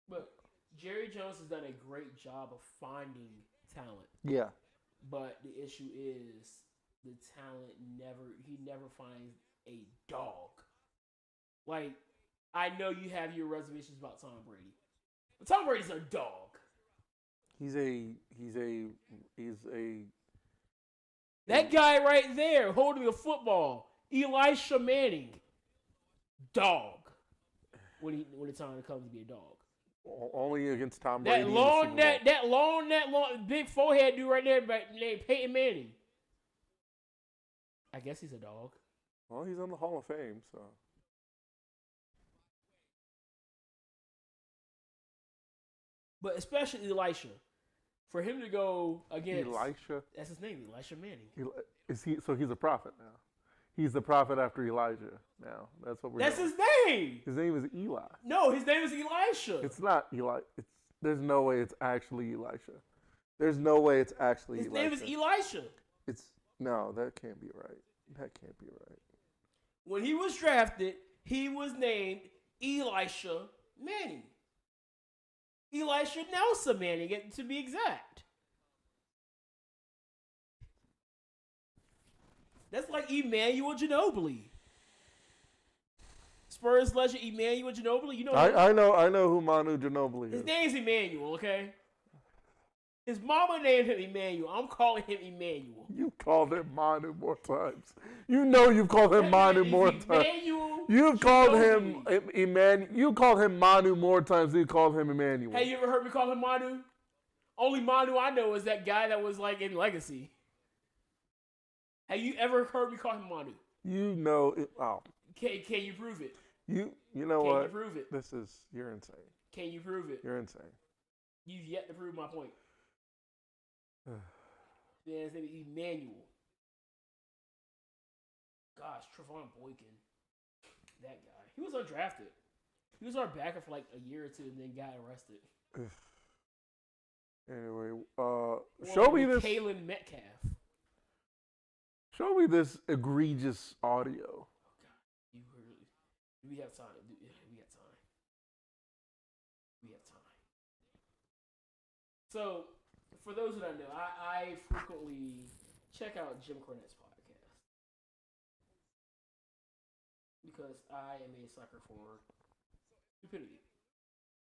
S1: But Jerry Jones has done a great job of finding talent.
S2: Yeah.
S1: But the issue is the talent he never finds a dog. Like, I know you have your reservations about Tom Brady. But Tom Brady's a dog.
S2: He's a
S1: That guy right there holding the football, Elisha Manning, dog. When the time comes to be a dog.
S2: only against Tom Brady.
S1: That long, big forehead dude right there, named Peyton Manning. I guess he's a dog.
S2: Well, he's on the Hall of Fame, so.
S1: But especially Elisha. For him to go against
S2: Elisha?
S1: That's his name, Elisha Manning.
S2: So he's a prophet now. He's the prophet after Elijah now. That's what we're
S1: That's
S2: doing.
S1: his name.
S2: His name is Eli.
S1: No, his name is Elisha.
S2: It's not Eli. There's no way it's actually Elisha. There's no way it's actually
S1: His
S2: Elisha.
S1: name is Elisha.
S2: No, that can't be right. That can't be right.
S1: When he was drafted, he was named Elisha Manning. Elisha Nelson Manning, to be exact. That's like Emmanuel Ginobili. Spurs legend Emmanuel Ginobili. You know
S2: I know who Manu Ginobili is.
S1: His name's Emmanuel, okay? His mama named him Emmanuel. I'm calling him Emmanuel.
S2: You called him Manu more times. You know you've called him Manu more times. You've called him Emmanuel. You called him Manu more times than you called him Emmanuel.
S1: Hey, you ever heard me call him Manu? Only Manu I know is that guy that was like in Legacy. Have you ever heard me call him Manu?
S2: You know it. Oh.
S1: Can you prove it?
S2: You know
S1: Can
S2: what?
S1: you prove it?
S2: You're insane.
S1: Can you prove it?
S2: You're insane.
S1: You've yet to prove my point. Yeah, his name is Emmanuel. Gosh, Trevon Boykin. That guy. He was undrafted. He was our backer for like a year or two and then got arrested.
S2: Anyway, show me this.
S1: Kalen Metcalf.
S2: Show me this egregious audio.
S1: Oh God, we have time. We have time. We have time. So, for those who don't know, I frequently check out Jim Cornette's podcast because I am a sucker for stupidity.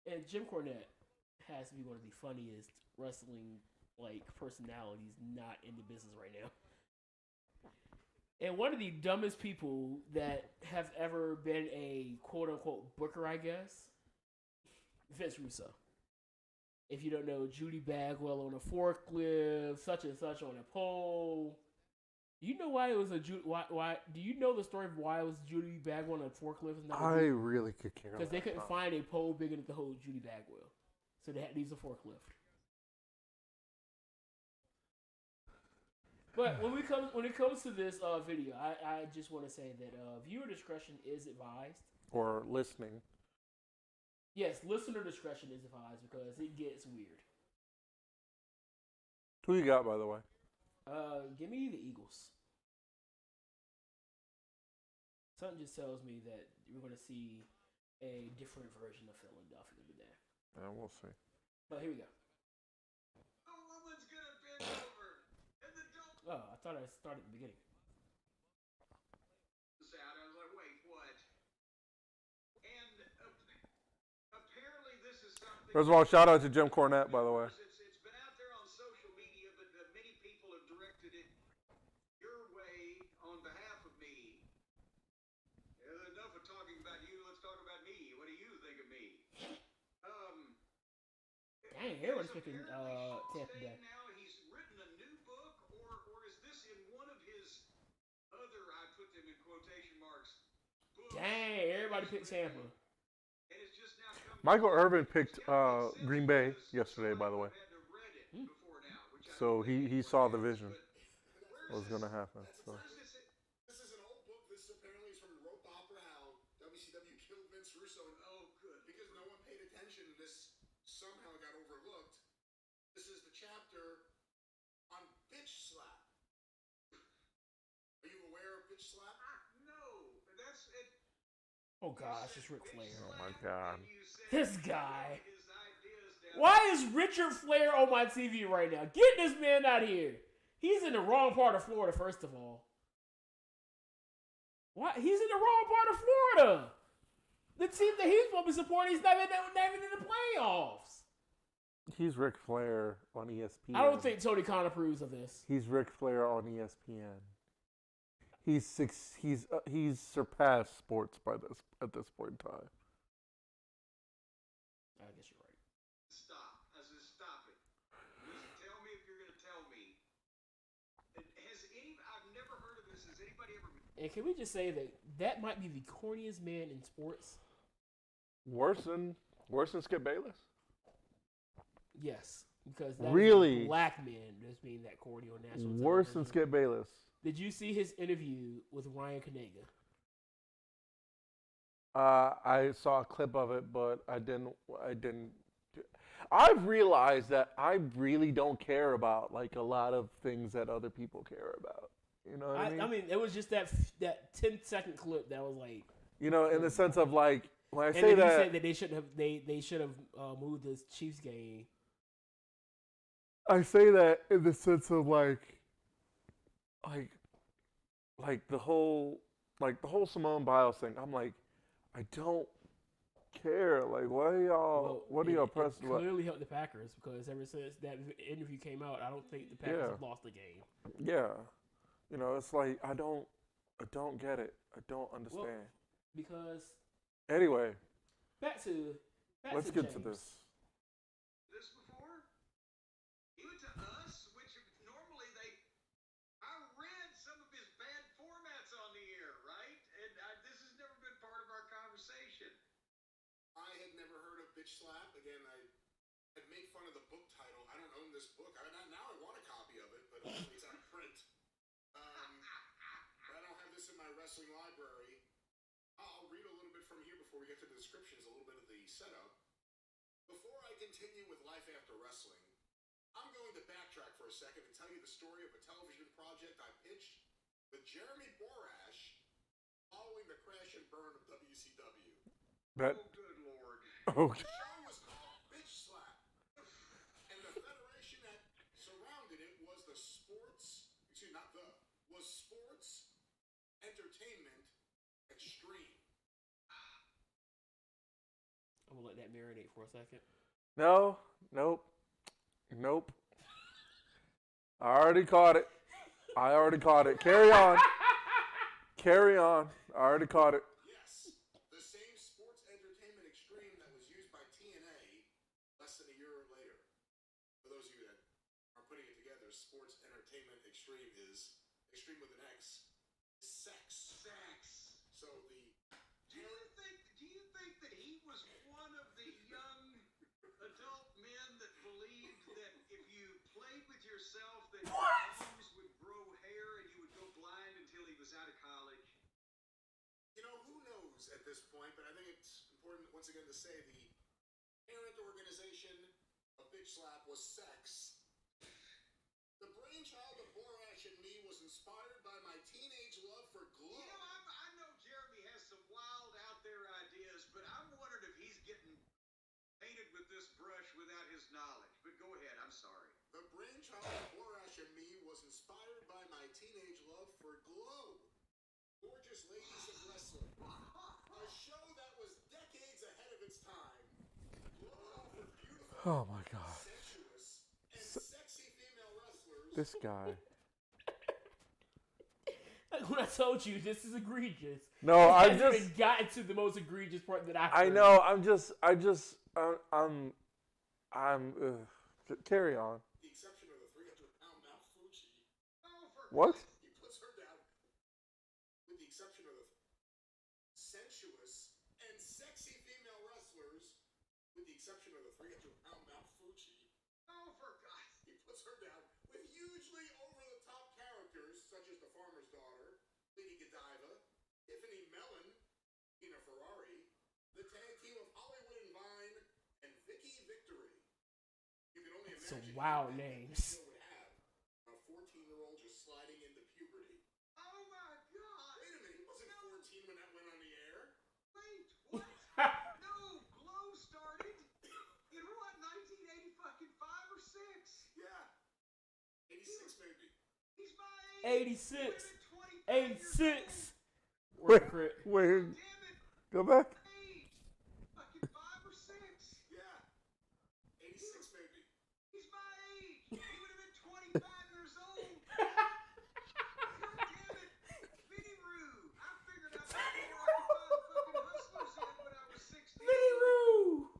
S1: And Jim Cornette has to be one of the funniest wrestling personalities not in the business right now. And one of the dumbest people that have ever been a quote unquote booker, I guess, Vince Russo. If you don't know, Judy Bagwell on a forklift, such and such on a pole. You know why it was a why? Do you know the story of why it was Judy Bagwell on a forklift?
S2: I really could care less.
S1: Because they couldn't find a pole big enough to hold Judy Bagwell, so they had to use a forklift. But when it comes to this video, I just want to say that viewer discretion is advised.
S2: Or listening.
S1: Yes, listener discretion is advised because it gets weird.
S2: Who you got, by the way?
S1: Give me the Eagles. Something just tells me that we're going to see a different version of Philadelphia today.
S2: Yeah, we'll see.
S1: But here we go.
S3: A woman's gonna bend over, and the dope.
S1: Oh, I thought I started at the beginning.
S3: I was like, wait, what? And apparently this is something.
S2: First of all, shout out to Jim Cornette, by the way.
S3: It's been out there on social media, but many people have directed it your way on behalf of me. Enough of talking about you. Let's talk about me. What do you think of me?
S1: Dang, everyone's picking Tampa Bay.
S3: Now he's written a new book, or is this in one of his other? I put them in quotation marks. Books.
S1: Dang, everybody picked Tampa.
S3: And it's just now
S2: Michael Irvin picked Green Bay yesterday, by the way. So he saw the vision. What was going to happen. So.
S4: This is an old book. This apparently is from Rope Opera, how WCW killed Vince Russo. And, good. Because no one paid attention, this somehow got overlooked. This is the chapter on bitch slap. Are you aware of bitch slap?
S3: No, that's it.
S1: Oh gosh, it's Ric Flair.
S2: Oh my God.
S1: This guy. Why is Richard Flair on my TV right now? Get this man out of here. He's in the wrong part of Florida, first of all. What? He's in the wrong part of Florida. The team that he's supposed to be supporting is not even in the playoffs.
S2: He's Ric Flair on ESPN.
S1: I don't think Tony Khan approves of this.
S2: He's Ric Flair on ESPN. He's surpassed sports at this point in time.
S1: I guess you're right.
S3: Stop. I said stop it. Tell me if you're going to tell me. I've never heard of this. Has anybody ever...
S1: And can we just say that might be the corniest man in sports?
S2: Worse than Skip Bayless?
S1: Yes. Because that
S2: really?
S1: is a black man that's being that corny on national television.
S2: Worse than Skip Bayless.
S1: Did you see his interview with Ryan Kanega?
S2: I saw a clip of it, but I didn't. I've realized that I really don't care about like a lot of things that other people care about. You know what I mean?
S1: I mean, it was just that 10-second clip that was like.
S2: You know, in the sense of like when I
S1: and
S2: say
S1: then
S2: that
S1: you said that they should have moved the Chiefs game.
S2: I say that in the sense of like the whole Simone Biles thing. I'm like, I don't care. Like, what are y'all pressed?
S1: It clearly helped the Packers because ever since that interview came out, I don't think the Packers have lost the game.
S2: Yeah, you know, it's like I don't get it. I don't understand.
S1: Well, because
S2: anyway,
S1: let's
S2: get
S1: James.
S2: to this.
S3: This before? Even to us, which normally I read some of his bad formats on the air, right? And this has never been part of our conversation.
S4: I had never heard of bitch slap. Again, I had made fun of the book title. I don't own this book. Now I want a copy of it, but it's out of print. But I don't have this in my wrestling library. I'll read a little bit from here before we get to the descriptions, a little bit of the setup. Before I continue with life after wrestling, I'm going to backtrack for a second and tell you the story of a television project I pitched with Jeremy Borash following the crash and burn of WCW.
S2: That,
S3: oh, good Lord.
S2: Okay.
S4: The show was called Bitch Slap. And the federation that surrounded it was Sports Entertainment Extreme.
S1: I'm going to let that marinate for a second.
S2: Nope. I already caught it. Carry on. Carry on. I already caught it.
S4: Yes, the same Sports Entertainment Extreme that was used by TNA less than a year later. For those of you that are putting it together, Sports Entertainment Extreme is extreme with an X. Sex. So the
S5: Do you think that he was one of the young adult men that believed that if you played with yourself that your arms would grow hair and you would go blind until he was out of college?
S4: You know, who knows at this point, but I think it's important once again to say the parent organization of Bitch Slap was Sex. The brainchild of Borash and me was inspired by my teenage love for Glow.
S5: You know, I know Jeremy has some wild out there ideas, but I'm wondering if he's getting painted with this brush without his knowledge. But go ahead, I'm sorry.
S4: The brainchild of Borash and me was inspired by my teenage love for Glow. Gorgeous Ladies of Wrestling. A show that was decades ahead of its time. Glow offered beautiful,
S2: Oh my God.
S4: sensuous, and sexy female wrestlers.
S2: This guy.
S1: When I told you this is egregious.
S2: No,
S1: I
S2: I
S1: haven't
S2: just.
S1: even gotten to the most egregious part that I
S2: I
S1: heard.
S2: know. Carry on.
S4: The exception of the 300-pound Mount Fuji.
S5: Oh, for
S2: What?
S4: He puts her down. With the exception of the sensuous and sexy female wrestlers, with the exception of the 300-pound Mount Fuji,
S5: Oh, for God.
S4: he puts her down with hugely over-the-top characters such as the farmer's daughter, Lady Godiva, Tiffany Mellon, Tina Ferrari, the tag team of Hollywood and Vine, and Vicky Victory. You can only
S1: Some
S4: imagine
S1: wild
S4: what that
S1: names.
S4: show would have a 14-year-old just sliding into puberty.
S5: Oh, my God.
S4: Wait a minute, he wasn't 14 when that went on the air.
S5: Wait, what? No, Glow started in what, 1985 or 6?
S4: Yeah. 86 maybe.
S5: He's my age.
S1: 86.
S5: He would've been 25 years
S1: 86.
S5: old.
S1: Word crit.
S2: Wait.
S5: Damn it.
S2: Go back.
S5: Age. Fucking 5 or 6.
S4: Yeah. 86 maybe.
S5: He's my age. He would have been 25 years old. God damn it. Vinny Roo. I figured out before I could find fucking hustlers in when I was 16.
S1: Vinny Roo.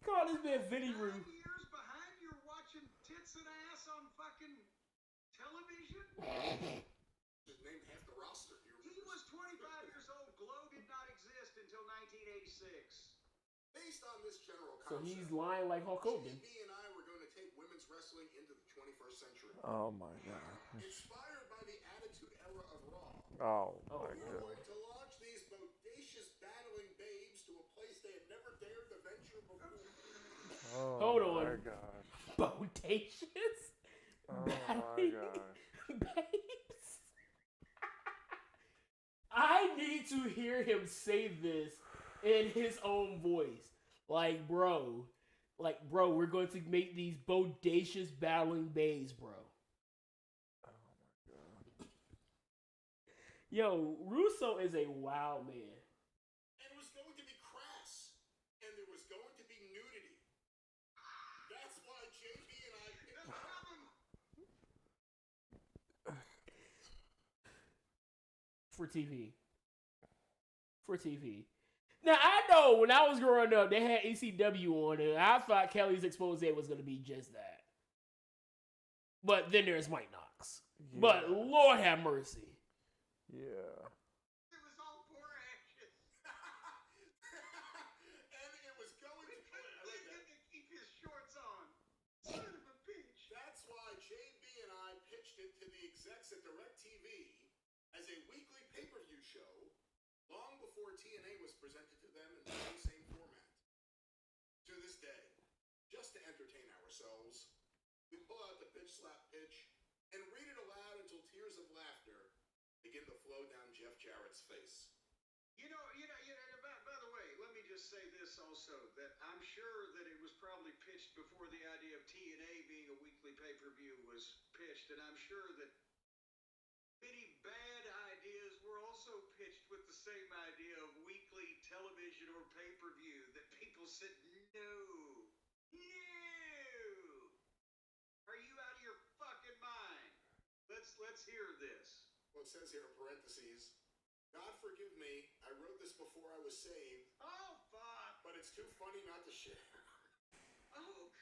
S1: Call this man Vinny Roo.
S5: 9 years behind, you're watching tits and ass on fucking television?
S4: Just named half the roster.
S5: He was 25 years old. Glow did not exist until 1986.
S4: Based on this general
S1: So
S4: concept,
S1: he's lying like Hulk Hogan.
S4: JB and I were going to take women's wrestling into the 21st century.
S2: Oh my God.
S4: Inspired by the Attitude Era of Raw,
S2: Oh
S1: Oh,
S2: my
S4: we
S2: God.
S4: were going to launch these bodacious battling babes to a place they had never dared to venture before.
S2: Oh
S1: Hold
S2: my
S1: on.
S2: God.
S1: Bodacious.
S2: Oh my
S1: Battling
S2: God.
S1: babes. I need to hear him say this in his own voice. Like, bro, we're going to make these bodacious battling babes, bro.
S2: Oh my God.
S1: Yo, Russo is a wild man.
S4: And it was going to be crass. And there was going to be nudity. That's why JB and I picked
S5: The problem.
S1: For TV. For TV. Now, I know when I was growing up, they had ECW on it. I thought Kelly's expose was going to be just that. But then there's Mike Knox.
S2: Yeah.
S1: But Lord have mercy.
S2: Yeah.
S5: It was all poor action.
S4: and it was going to be. I like that.
S5: Keep his shorts on. Son of a bitch.
S4: That's why JB and I pitched it to the execs at DirecTV as a weekly pay-per-view show long before TNA was presented to them in the same format. To this day, just to entertain ourselves, we pull out the bitch slap pitch and read it aloud until tears of laughter begin to flow down Jeff Jarrett's face.
S5: By the way, let me just say this also, that I'm sure that it was probably pitched before the idea of TNA being a weekly pay-per-view was pitched, and I'm sure that many bad ideas were also pitched with the same idea of weekly television or pay-per-view that people said, no. Are you out of your fucking mind? Let's hear this.
S4: Well, it says here in parentheses, God forgive me, I wrote this before I was saved,
S5: Oh, fuck.
S4: but it's too funny not to share.
S5: Oh,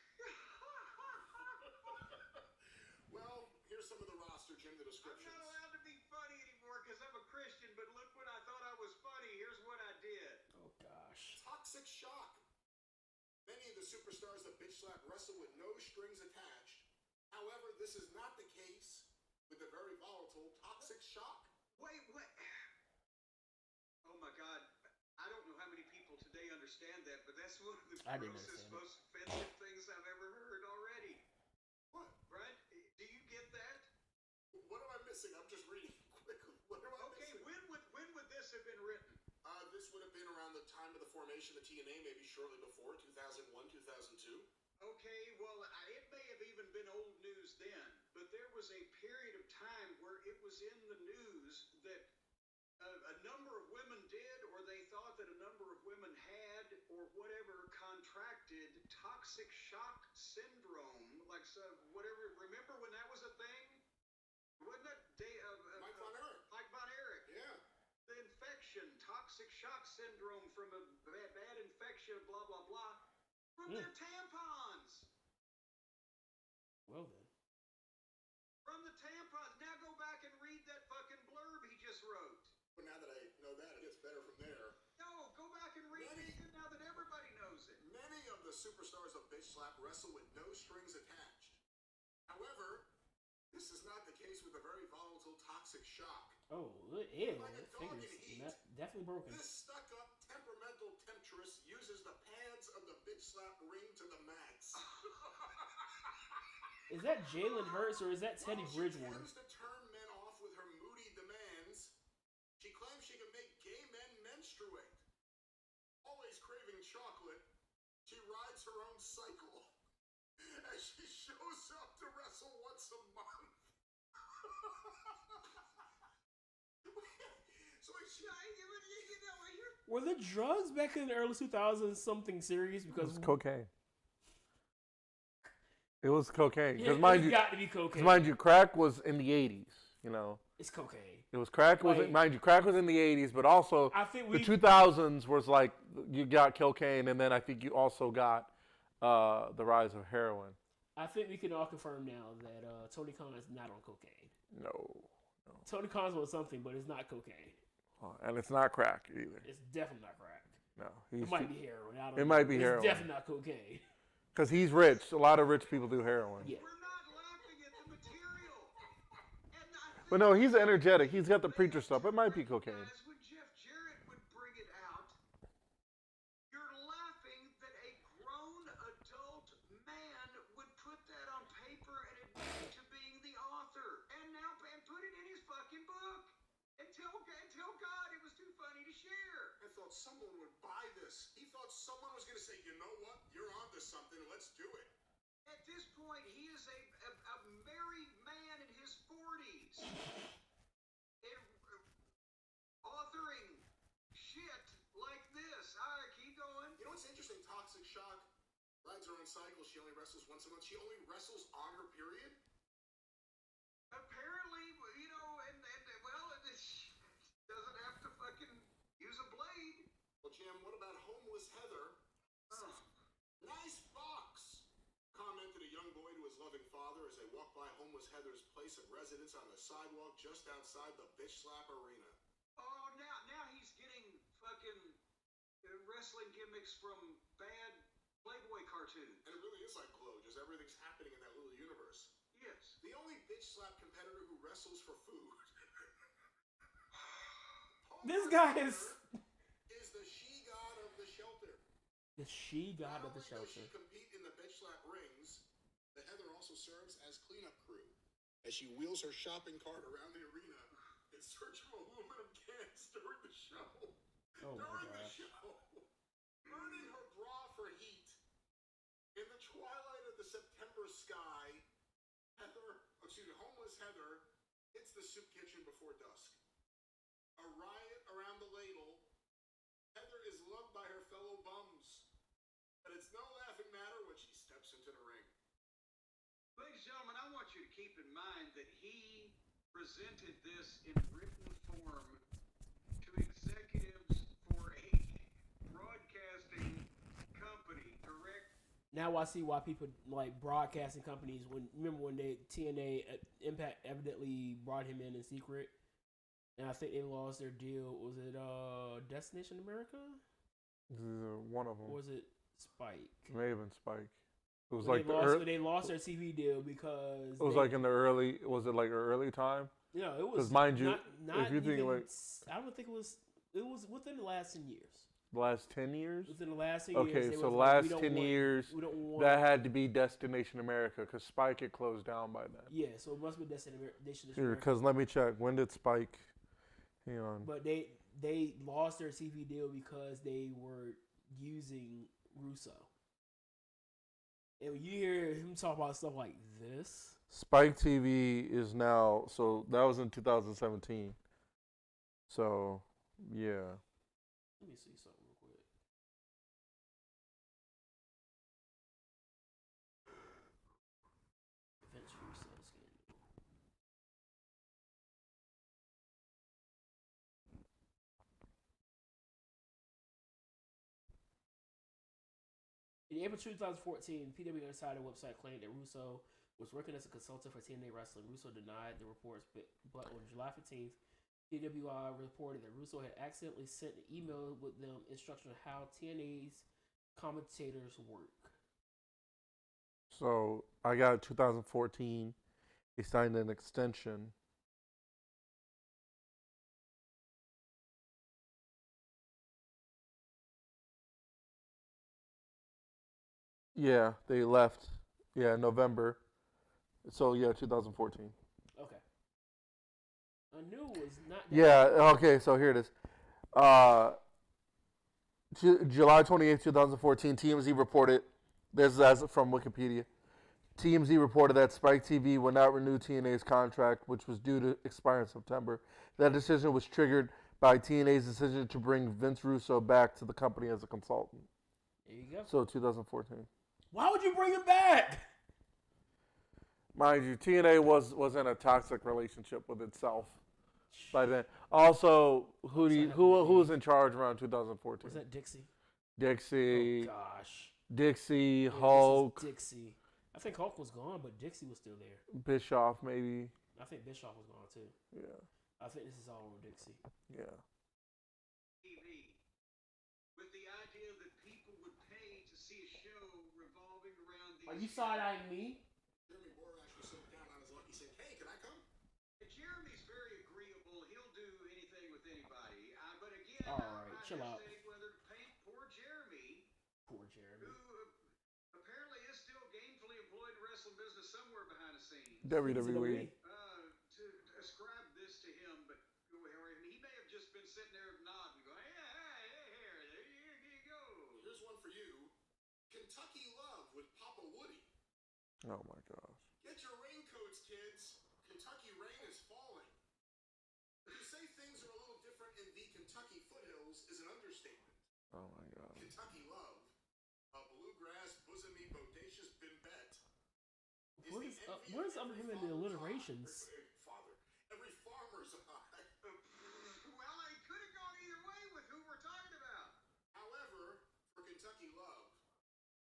S4: Well, here's some of the roster, Jim, the
S5: I'm
S4: descriptions.
S5: not allowed to be funny anymore because I'm a Christian, but look when I thought I was funny. Here's what I did.
S1: Oh gosh.
S4: Toxic shock. Many of the superstars that bitch slap wrestle with no strings attached. However, this is not the case with the very volatile Toxic Shock.
S5: Wait. Oh my God. I don't know how many people today understand that, but that's one of the
S1: I didn't
S5: grossest,
S1: understand it.
S5: most offensive things I've ever heard already.
S4: What?
S5: Brian, do you get that?
S4: What am I missing? I'm just reading quickly. What am I
S5: Okay,
S4: missing?
S5: when would this have been written?
S4: This would have been around the time of the formation of TNA, maybe shortly before, 2001, 2002.
S5: Okay, well, it may have even been old news then, but there was a period of time where it was in the news that a number of women did, or they thought that a number of women had, or whatever, contracted toxic shock syndrome, like whatever. Remember when that was a thing? Wasn't that
S4: Mike Von Erich.
S5: Mike Von Erich?
S4: Yeah.
S5: The infection, toxic shock syndrome from a bad infection, blah blah blah, from their tampons.
S1: Well then.
S5: From the tampons. Now go back and read that fucking blurb he just wrote.
S4: But now that I know that, it gets better from there.
S5: No, go back and read it now that everybody knows it.
S4: Many of the superstars of Bitch Slap wrestle with no strings attached. However, this is not the case with the very volatile Toxic Shock.
S1: Oh, ew.
S4: Like a
S1: That
S4: dog in
S1: finger's
S4: heat.
S1: definitely broken.
S4: This stuck-up, temperamental temptress uses the pads of the Bitch Slap ring to the max.
S1: Is that Jalen Hurts or is that Teddy
S4: While she
S1: Bridgewater?
S4: tends to turn men off with her moody demands, she claims she can make gay men menstruate. Always craving chocolate, she rides her own cycle as she shows up to wrestle once a month. So
S1: Were the drugs back in the early 2000s something serious? Because
S2: cocaine. It was cocaine.
S1: Yeah,
S2: Because
S1: it's got to be cocaine.
S2: mind you, crack was in the 80s. You know,
S1: It's cocaine.
S2: it was crack. Mind you, crack was in the 80s, but also
S1: I think
S2: the 2000s was like you got cocaine, and then I think you also got the rise of heroin.
S1: I think we can all confirm now that Tony Khan is not on cocaine.
S2: No.
S1: Tony Khan's on something, but it's not cocaine.
S2: And it's not crack either.
S1: It's definitely not crack.
S2: No,
S1: It might be heroin. I don't know.
S2: It might be
S1: It's
S2: heroin.
S1: definitely not cocaine.
S2: Because he's rich. A lot of rich people do heroin.
S1: Yeah.
S5: we're not laughing at the material. And I think
S2: But no, he's energetic. He's got the preacher stuff. It might be cocaine.
S5: Guys, when Jeff Jarrett would bring it out, you're laughing that a grown adult man would put that on paper and admit to being the author, and put it in his fucking book, and tell God it was too funny to share.
S4: I thought someone would buy this. He thought someone was going to say, you know what? You're onto something. Let's do it.
S5: At this point, he is a married man in his 40s. And authoring shit like this. All right, keep going.
S4: You know what's interesting? Toxic Shock rides her own cycle. She only wrestles once a month. She only wrestles on her period.
S5: Apparently, you know, and well, it doesn't have to fucking use a blade.
S4: Well, Jim, what about Homeless Heather?
S5: Oh.
S4: Nice box! Commented a young boy to his loving father as they walked by Homeless Heather's place of residence on the sidewalk just outside the Bitch Slap Arena.
S5: Oh, now he's getting fucking wrestling gimmicks from bad Playboy cartoons.
S4: And it really is like Glow, just everything's happening in that little universe.
S5: Yes.
S4: The only Bitch Slap competitor who wrestles for food.
S1: This guy is
S4: the she-god of the shelter.
S1: the she-god of the
S4: Not only does
S1: shelter.
S4: she compete in the Bitch Slap rings, the Heather also serves as cleanup crew as she wheels her shopping cart around the arena in search of aluminum cans during the show.
S1: Oh my
S4: During the
S1: gosh.
S4: show, burning her bra for heat in the twilight of the September sky. Homeless Heather hits the soup kitchen before dusk. A riot around the ladle. Heather is loved by her fellow bums, but it's no laughing matter when she steps into the ring.
S5: Ladies and gentlemen, I want you to keep in mind that he presented this in written form to executives for a broadcasting company, correct?
S1: Now I see why people like broadcasting companies. Remember when TNA Impact evidently brought him in secret, and I think they lost their deal. Was it Destination America?
S2: One of them.
S1: Or was it Spike?
S2: It may have been Spike. It was
S1: When
S2: like
S1: they lost their TV deal because
S2: it was like in the early. Was it like early time?
S1: Yeah, it was.
S2: Because mind you,
S1: not
S2: if you think
S1: even,
S2: like
S1: I don't think it was. It was within the last 10 years.
S2: the last 10 years.
S1: Within the last 10
S2: Okay,
S1: years.
S2: so last 10 years, that had to be Destination America because Spike had closed down by then.
S1: Yeah, so it must be Destination
S2: Here,
S1: America.
S2: because let me check. When did Spike? Hang on.
S1: But they lost their TV deal because they were using Russo. And when you hear him talk about stuff like this,
S2: Spike TV is now. So that was in 2017. So yeah.
S1: let me see something real quick. Vince Russo scandal. In April 2014, PW Insider website claimed that Russo was working as a consultant for TNA Wrestling. Russo denied the reports, but on July 15th, PWI reported that Russo had accidentally sent an email with them instructions on how TNA's commentators work.
S2: So I got 2014. He signed an extension. Yeah, they left. Yeah, November. So yeah, 2014.
S1: Okay. I knew it was not.
S2: Yeah. Okay. So here it is. July 28th, 2014. TMZ reported. This is as from Wikipedia. TMZ reported that Spike TV would not renew TNA's contract, which was due to expire in September. That decision was triggered by TNA's decision to bring Vince Russo back to the company as a consultant.
S1: There you go.
S2: So 2014.
S1: Why would you bring him back?
S2: Mind you, TNA was in a toxic relationship with itself by then. Also, who was in charge around 2014?
S1: Was that Dixie?
S2: Dixie.
S1: Oh gosh.
S2: Dixie,
S1: Yeah,
S2: Hulk,
S1: Dixie. I think Hulk was gone, but Dixie was still there.
S2: Bischoff, maybe.
S1: I think Bischoff was gone too.
S2: Yeah.
S1: I think this is all on Dixie.
S2: Yeah.
S5: TV, with the idea that people would pay to see a show revolving around these.
S1: Are you side-eyeing me?
S4: Jeremy Borer actually sat down on his lucky said, "Hey, can I come?"
S5: Jeremy's very agreeable. He'll do anything with anybody. But again,
S1: All right,
S5: I
S1: chill out.
S5: hesitate whether to paint poor Jeremy,
S1: Poor Jeremy.
S5: who apparently is still gainfully employed in the wrestling business somewhere behind the scenes.
S2: WWE.
S5: To ascribe this to him, but he may have just been sitting there nodding, going, "Hey, there you go."
S4: Here's one for you. Kentucky Love with Papa Woody.
S2: Oh my gosh.
S4: Get your raincoats, kids. Kentucky rain is falling. To say things are a little different in the Kentucky foothills is an understatement.
S2: Oh my gosh.
S4: Kentucky Love, a bluegrass, bosomy, bodacious bimbette.
S1: What is up with him in the alliterations?
S4: Every farmer's eye.
S5: Well, I could have gone either way with who we're talking about.
S4: However, for Kentucky Love,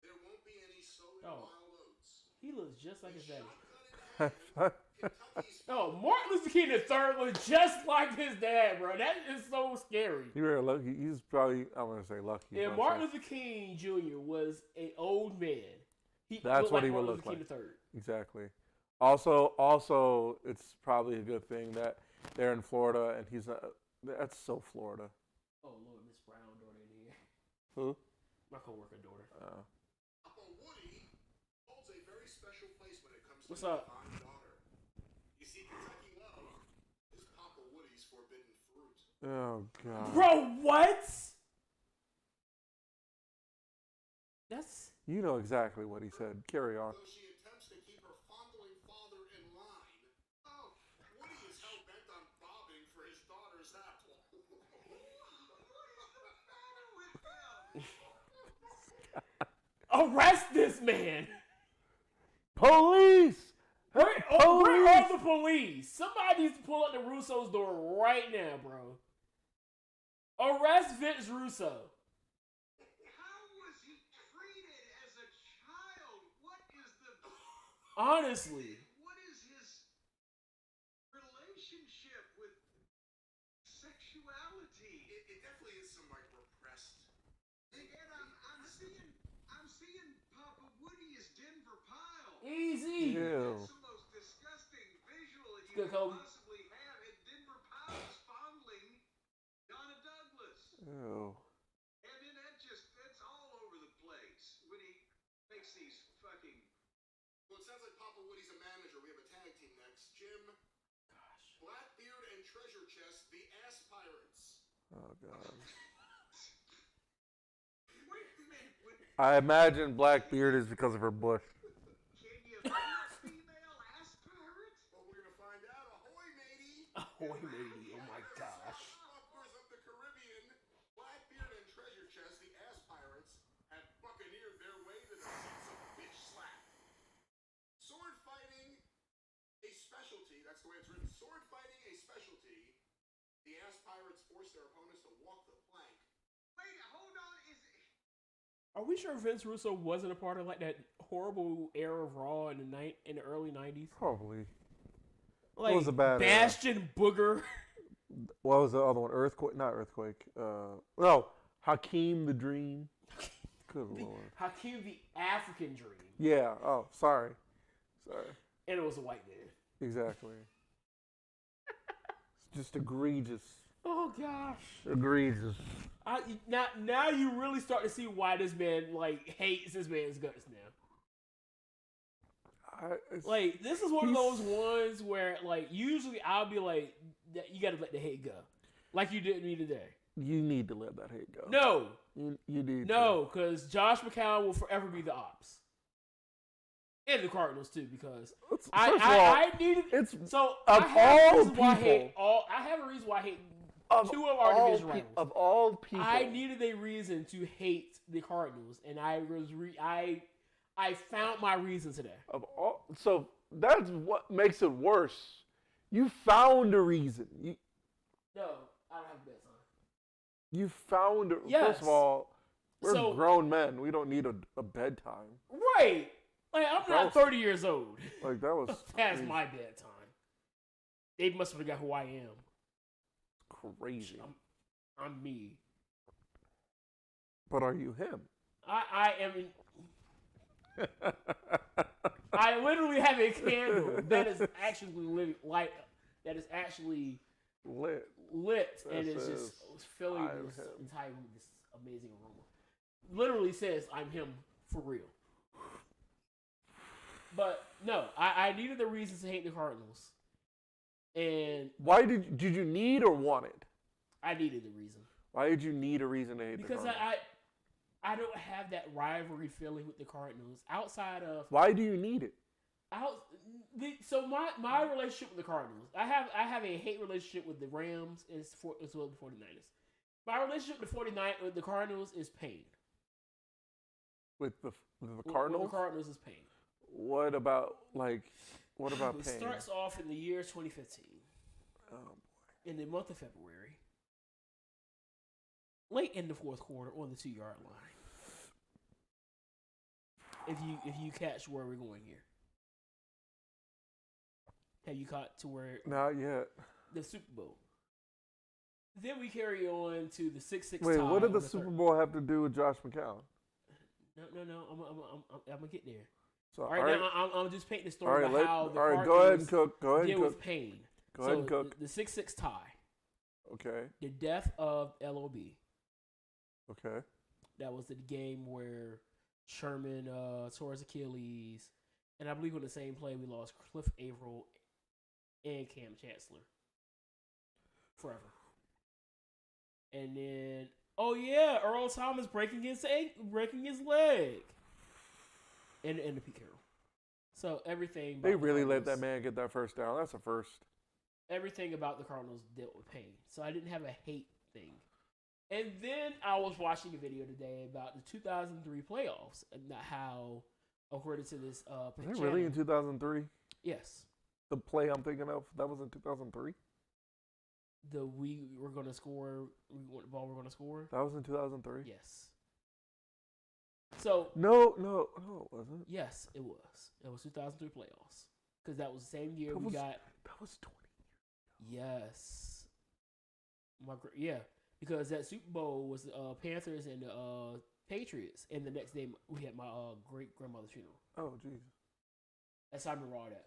S4: there won't be any sowing
S1: Oh.
S4: wild oats.
S1: He looks just like his daddy.
S4: Shotgun in hand, Kentucky's
S1: Oh, Martin Luther King III looks just like his dad, bro. That is so scary.
S2: He very lucky. He's probably, I'm going to say lucky.
S1: Yeah, Martin Luther King Jr. was an old man.
S2: That's what he would look like. Exactly. Also, it's probably a good thing that they're in Florida and he's not. That's so Florida.
S1: Oh Lord, Miss Brown daughter in here.
S2: Who?
S1: My coworker daughter.
S4: Papa Woody holds a very special place when it comes to
S1: What's
S4: his
S1: up?
S4: divine daughter. You see, Kentucky Love is Papa Woody's forbidden fruit.
S2: Oh God.
S1: Bro, what? That's.
S2: You know exactly what he said. Carry on.
S4: Though she attempts to keep her fondling father in line, Woody is hell bent on bobbing for his daughter's apple.
S1: Arrest this man!
S2: Police!
S1: Where where are the police? Somebody needs to pull up the Russo's door right now, bro. Arrest Vince Russo.
S5: How was he treated as a child? What is the...
S1: Honestly.
S5: What is his relationship with sexuality?
S4: It definitely is some like repressed.
S5: And I'm seeing Papa Woody as Denver Pyle.
S1: Easy.
S2: Ew.
S5: That's the most disgusting visual you
S1: Good,
S5: could
S1: Kobe.
S5: possibly have. And Denver Pyle is fondling Donna Douglas.
S2: Ew.
S5: And then that's all over the place when he makes these fucking...
S4: Well, it sounds like Papa Woody's a manager. We have a tag team next. Jim, Blackbeard, and Treasure Chest, the Ass Pirates.
S2: Oh God.
S5: Wait a minute.
S2: I imagine Blackbeard is because of her bush.
S5: Can you be a female ass pirate?
S4: Well, we're gonna find out. Ahoy, matey!
S1: Ahoy, matey. Oh my gosh.
S4: Offers of the Caribbean, Blackbeard and Treasure Chest, the Ass Pirates, have buccaneered their way to the seats of Bitch Slap. Sword fighting, a specialty. That's the way it's written. Sword fighting, a specialty. The Ass Pirates force their opponents to walk the plank.
S5: Wait, hold on.
S1: Are we sure Vince Russo wasn't a part of like that horrible era of Raw in the early 90s?
S2: Probably.
S1: Like
S2: was a bad era.
S1: Bastion Booger.
S2: What was the other one? Earthquake? Not Earthquake. No. Hakeem the Dream. Good Lord.
S1: Hakeem the African Dream.
S2: Yeah. Oh, sorry.
S1: And it was a white man.
S2: Exactly. It's just egregious.
S1: Oh gosh.
S2: Egregious.
S1: Now you really start to see why this man like hates this man's guts now. Like this is one of those ones where like usually I'll be like, you got to let the hate go, like you did me today.
S2: You need to let that hate go.
S1: No,
S2: you need.
S1: No, because Josh McCown will forever be the ops, and the Cardinals too. Because I needed so I have a reason why I have a reason why I hate two of our division rivals.
S2: Of all people,
S1: I needed a reason to hate the Cardinals, and I found my reason today.
S2: So that's what makes it worse. You found a reason.
S1: No, I don't have bedtime.
S2: You found it.
S1: Yes.
S2: First of all, we're grown men. We don't need a bedtime.
S1: Right. Like I'm not 30 years old.
S2: Like that was
S1: past my bedtime. They must have forgot who I am.
S2: Crazy.
S1: I'm me.
S2: But are you him?
S1: I am. I literally have a candle that is actually light. That is actually
S2: lit,
S1: and it's just filling this entire this amazing aroma. Literally says I'm him for real. But no, I needed the reasons to hate the Cardinals. And
S2: why did you need or want it?
S1: I needed the reason.
S2: Why did you need a reason to hate the Cardinals?
S1: Because I don't have that rivalry feeling with the Cardinals outside of.
S2: Why do you need it?
S1: So my relationship with the Cardinals, I have a hate relationship with the Rams as well as the 49ers. My relationship with the Cardinals is pain.
S2: With the Cardinals?
S1: With the Cardinals is pain.
S2: What about pain?
S1: It starts off in the year 2015.
S2: Oh boy.
S1: In the month of February. Late in the fourth quarter on the 2-yard line. If you catch where we're going here. Have you caught to where?
S2: Not yet.
S1: The Super Bowl. Then we carry on to the 6-6
S2: Wait,
S1: tie.
S2: what did the Super Bowl have to do with Josh McCown?
S1: No. I'm gonna get there.
S2: So,
S1: all right, now I'm just painting the story
S2: about
S1: how the
S2: Cardinals
S1: go ahead and
S2: cook. Go ahead
S1: deal
S2: and cook.
S1: with pain.
S2: Go ahead and cook.
S1: The 6-6 tie.
S2: Okay.
S1: The death of LOB.
S2: Okay.
S1: That was the game where Sherman tore his Achilles, and I believe on the same play we lost Cliff Averill and Cam Chancellor forever. And then, Earl Thomas breaking his leg, and the Pete Carroll. So everything.
S2: They really let that man get that first down. That's a first.
S1: Everything about the Cardinals dealt with pain, so I didn't have a hate thing. And then I was watching a video today about the 2003 playoffs and how, according to this,
S2: was it really in 2003?
S1: Yes.
S2: The play I'm thinking of, that was in 2003.
S1: We were going to score. We want the ball. We're going to score.
S2: That was in 2003.
S1: Yes. So
S2: No, it wasn't.
S1: yes, it was. It was 2003 playoffs because that was the same year
S2: That
S1: we
S2: was,
S1: got.
S2: That was 20.
S1: Yes. Yeah, because that Super Bowl was Panthers and the Patriots, and the next day we had my great grandmother's funeral.
S2: Oh, jeez.
S1: That's how I remember all that.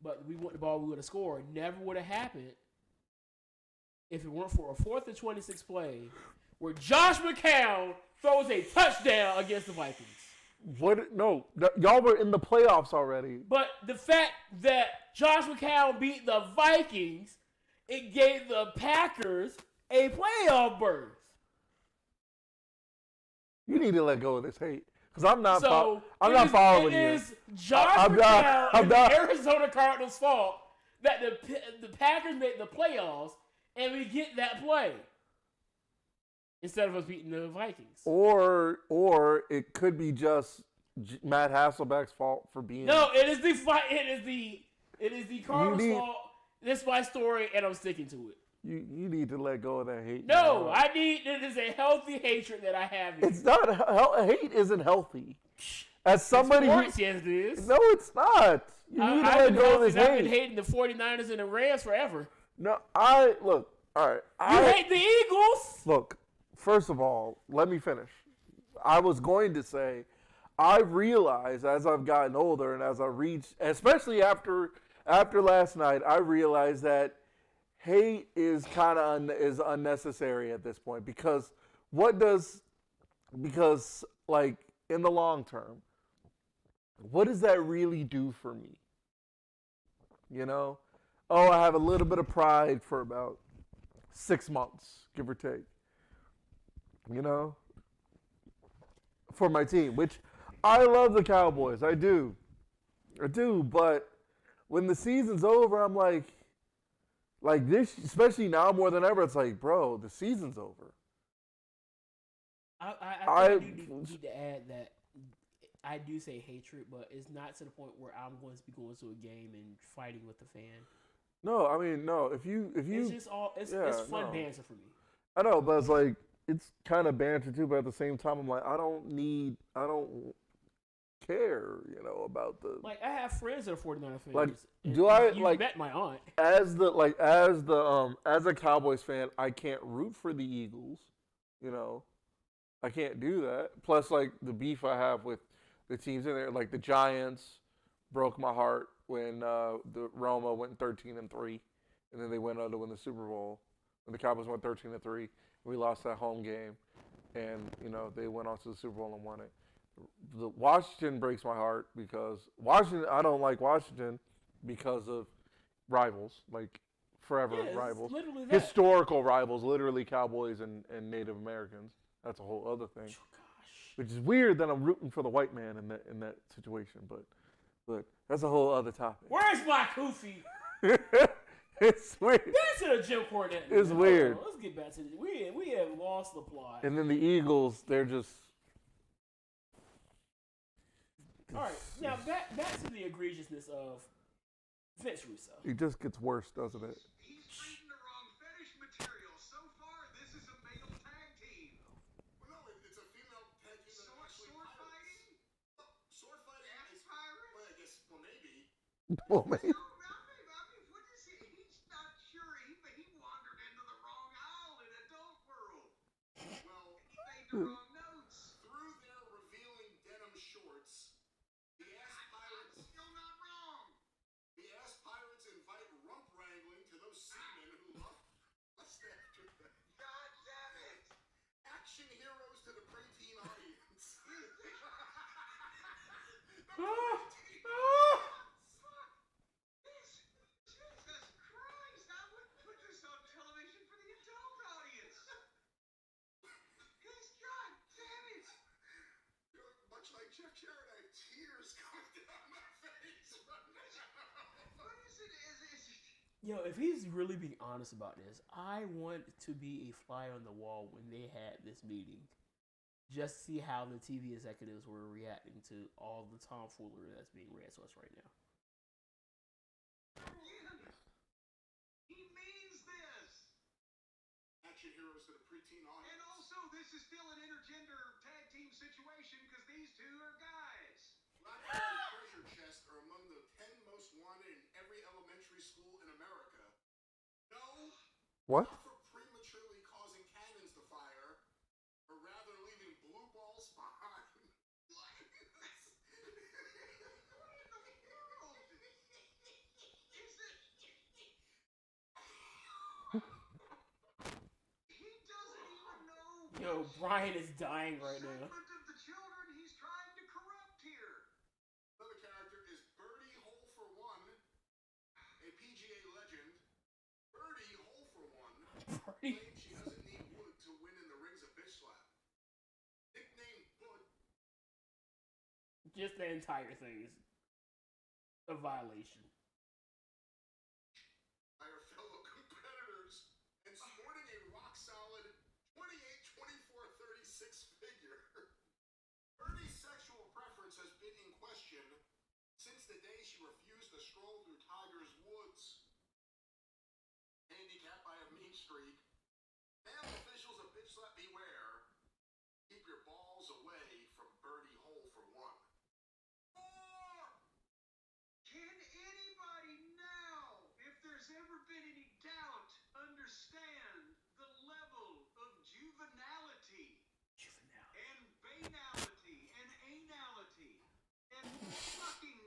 S1: But we want the ball. We would have scored. Never would have happened if it weren't for a 4th and 26 play where Josh McCown throws a touchdown against the Vikings.
S2: What? No, y'all were in the playoffs already.
S1: But the fact that Josh McCown beat the Vikings, it gave the Packers a playoff berth.
S2: You need to let go of this hate because I'm not.
S1: So
S2: I'm not following
S1: you. It
S2: you.
S1: is Josh McCown
S2: I'm
S1: and
S2: not.
S1: the Arizona Cardinals' fault that the Packers made the playoffs and we get that play instead of us beating the Vikings.
S2: Or it could be just Matt Hasselbeck's fault for being.
S1: No, it is the Cardinals' fault. This is my story, and I'm sticking to it.
S2: You need to let go of that hate.
S1: No, it is a healthy hatred that I have.
S2: It's not. Hate isn't healthy. As somebody
S1: Sports, yes, it is.
S2: No, it's not. You need to let go of this hate.
S1: I've been hating the 49ers and the Rams forever.
S2: No, look. All right.
S1: You hate the Eagles?
S2: Look, first of all, let me finish. I was going to say, I realize as I've gotten older and as I reached, especially after last night, I realized that hate is kind of is unnecessary at this point because like in the long term, what does that really do for me? You know? Oh, I have a little bit of pride for about 6 months, give or take. You know? For my team, which I love the Cowboys. I do, but when the season's over, I'm like this, especially now more than ever, it's like, bro, the season's over.
S1: I need to add that I do say hatred, but it's not to the point where I'm going to be going to a game and fighting with the fan.
S2: No, I mean, no. If you,
S1: it's just it's fun banter for me.
S2: I know, but it's like it's kind of banter too. But at the same time, I'm like, I don't care, about the.
S1: Like I have friends that are 49 fans.
S2: Like,
S1: you met my aunt?
S2: As a Cowboys fan, I can't root for the Eagles. I can't do that. Plus, like the beef I have with the teams in there, like the Giants, broke my heart when the Roma went 13-3, and then they went on to win the Super Bowl. When the Cowboys went 13-3, we lost that home game, and they went on to the Super Bowl and won it. The Washington breaks my heart because I don't like Washington because of rivals, like forever rivals, historical rivals, literally Cowboys and Native Americans. That's a whole other thing. Oh, gosh. Which is weird that I'm rooting for the white man in that situation, but that's a whole other topic.
S1: Where's my Kofi?
S2: It's weird.
S1: That's a Jim Cornette.
S2: It's weird.
S1: Let's get back to this. We have lost the plot.
S2: And then the Eagles, they're just.
S1: All right, now back to the egregiousness of Vince Russo.
S2: It just gets worse, doesn't it?
S5: He's reading the wrong fetish material. So far, this is a male tag team.
S4: Well, no, it's a female tag team.
S5: Sword fighting?
S4: Sword fighting.
S5: Axe pirate?
S4: Well, I guess. Well, maybe.
S2: Well, maybe.
S5: What is he? He's not sure. He wandered into the wrong aisle in Adult World.
S4: Well,
S5: He made the wrong notes.
S4: through their revealing denim shorts, the ass pirates.
S5: Still not wrong.
S4: The ass pirates invite rump wrangling to those seamen who lust after them.
S5: God damn it.
S4: Action heroes to the preteen audience.
S5: Jesus Christ! I wouldn't put this on television for the adult audience. God damn it!
S4: Much like Jeff Jarrett, I have tears coming down my face right now.
S5: What is it? Is it?
S1: Yo, if he's really being honest about this, I want to be a fly on the wall when they had this meeting. Just see how the TV executives were reacting to all the tomfoolery that's being read to us right now.
S4: most of the preteen audience.
S5: And also, this is still an intergender tag team situation because these two are guys.
S4: Blackberry treasure chests are among the 10 most wanted in every elementary school in America. No,
S2: What?
S4: not for prematurely causing cannons to fire, or rather leaving blue balls behind.
S5: He doesn't even know.
S1: Yo, Brian is dying right now.
S5: Segment of the children he's trying to corrupt here.
S4: Another character is Birdie Hole for One, a PGA legend. Birdie Hole for One claims she doesn't need wood to win in the rings of bitch slap. Nicknamed Bud,
S1: Just the entire thing is a violation.
S4: by her fellow competitors, and sporting a rock-solid 28-24-36 figure. Birdie's sexual preference has been in question since the day she refused to stroll through Tiger's Woods. Handicapped by a mean streak, male officials of bitch slap beware. Keep your balls away from Birdie Hole for One.
S5: Can anybody now, if there's ever been any doubt, understand the level of juvenility and banality and anality and fucking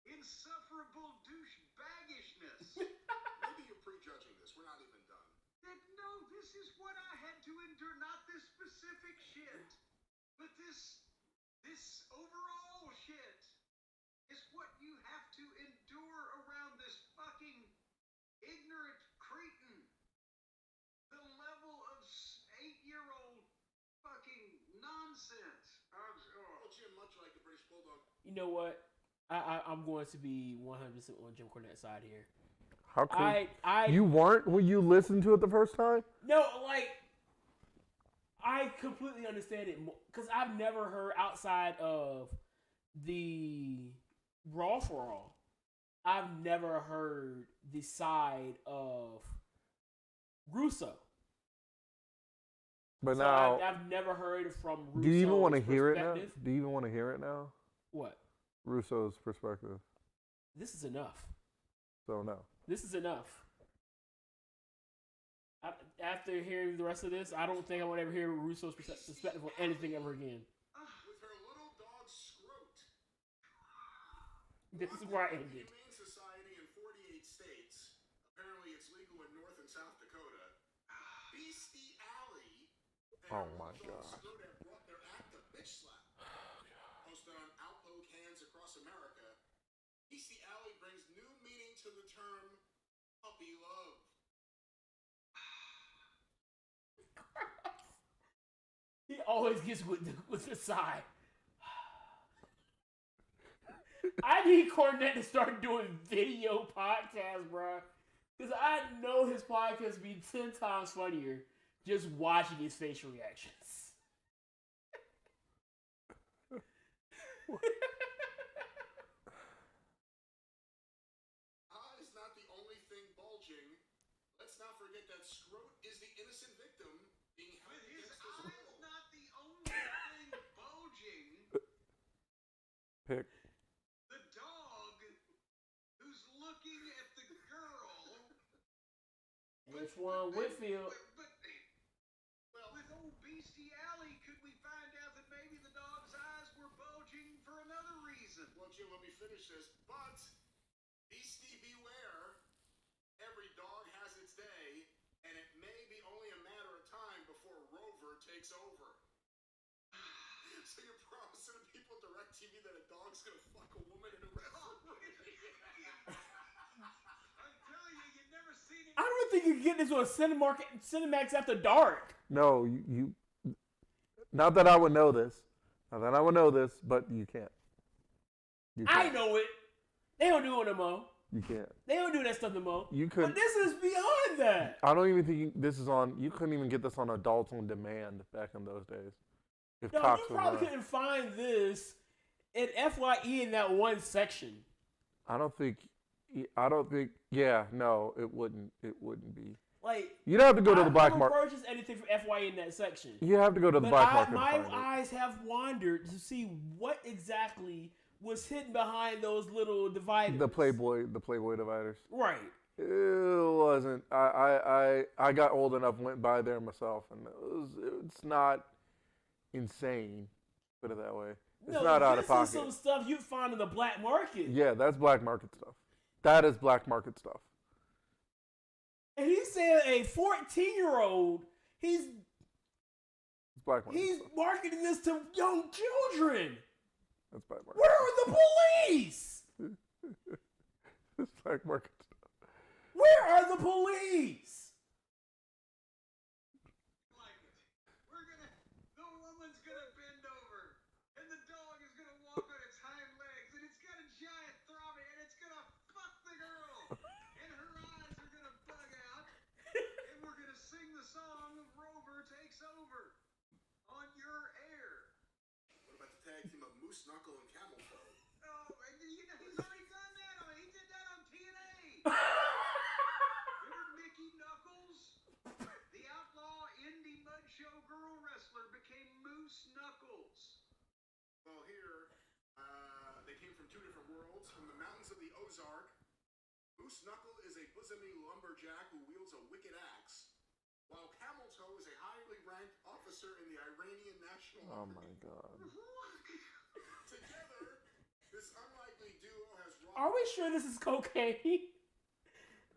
S5: insufferable douchebaggishness?
S4: Maybe you're prejudging this. We're not even done.
S5: That no, this is what I had to endure, not this specific shit, but this overall shit is what you have to endure around this fucking ignorant cretin. The level of 8-year-old fucking nonsense.
S4: Well, Jim, much like the British Bulldog,
S1: You know what? I'm going to be 100% on Jim Cornette's side here.
S2: How could
S1: I
S2: you weren't when you listened to it the first time?
S1: No, like, I completely understand it because I've never heard outside of the Raw for All. I've never heard the side of Russo.
S2: But
S1: So
S2: now,
S1: I've never heard it from Russo's
S2: do you even want to hear it now?
S1: perspective.
S2: Do you even want to hear it now?
S1: What?
S2: Russo's perspective.
S1: This is enough.
S2: So no.
S1: This is enough. After hearing the rest of this, I don't think I want to ever hear Russo's perspective on anything ever again.
S4: with her little dog Scroat.
S1: This is where I ended.
S4: Humane Society in 48 states. Apparently, it's legal in North and South Dakota. Beastie Alley. And
S2: Oh
S4: her
S2: my
S4: little dog
S2: God.
S4: Scroat have brought their act of bitch slap. Posted on Outpo cans across America. Beastie Alley brings new meaning to the term puppy love.
S1: He always gets with the sigh. I need Cornette to start doing video podcasts, bro. Because I know his podcast would be 10 times funnier just watching his facial reactions.
S4: Is not the only thing bulging. Let's not forget that Scroat is the innocent victim being held
S5: But his
S4: against his
S5: eye's
S4: will.
S5: not the only thing bulging.
S2: Pick.
S5: The dog who's looking at the girl.
S1: Antoine Whitfield.
S5: But with old Beastie Alley, could we find out that maybe the dog's eyes were bulging for another reason?
S4: Well, Jim, let me finish this. But Beastie beware. Every dog has its day, and it may be only a matter of time before Rover takes over. So you're promising the people at DirecTV that a dog's gonna fuck a woman in a wrestling ring?
S5: I'm telling you, you've never seen it.
S1: I don't think you can get this on Cinemax After Dark.
S2: No, you. Not that I would know this. Not that I would know this, but you can't. You
S1: I
S2: can't.
S1: know it. They don't do it no more.
S2: You can't.
S1: They don't do that stuff no more.
S2: You
S1: But
S2: couldn't.
S1: this is beyond that.
S2: I don't even think this is on. You couldn't even get this on Adults on Demand back in those days. If
S1: No,
S2: Cox
S1: you
S2: was
S1: probably
S2: around.
S1: couldn't find this in FYE in that one section.
S2: I don't think. Yeah, no, it wouldn't. It wouldn't be.
S1: Like
S2: You'd have to go to the black
S1: I've
S2: market.
S1: never purchased anything from FYE in that section.
S2: You have to go to the
S1: But
S2: black market.
S1: my
S2: to find it.
S1: eyes have wandered to see what exactly was hidden behind those little dividers.
S2: The Playboy dividers.
S1: Right.
S2: It wasn't. I got old enough, went by there myself, and it's not insane. Put it that way. It's not out of pocket.
S1: This is some stuff you'd find in the black market.
S2: Yeah, that's black market stuff. That is black market stuff.
S1: And he said a 14-year-old, he's
S2: black market stuff.
S1: marketing this to young children.
S2: That's black market.
S1: Where are the police?
S2: It's black market stuff.
S1: Where are the police?
S5: The woman's gonna bend over, and the dog is gonna walk on its hind legs, and it's got a giant throbbing, and it's gonna fuck the girl, and her eyes are gonna bug out, and we're gonna sing the song of Rover Takes Over on your air.
S4: What about the tag team of Moose Knuckle and Camel Toe?
S5: Oh, and he's already done that. He did that on TNA. Remember Mickey Knuckles? The outlaw indie mud show girl wrestler became Moose Knuckles.
S4: Well, here, they came from two different worlds. From the mountains of the Ozark, Moose Knuckle is a bosomy lumberjack who wields a wicked axe, while Camel Toe is a highly ranked officer in the Iranian National
S2: Oh
S4: Army.
S2: my god.
S4: Together, this unlikely duo has
S1: Are we sure this is cocaine?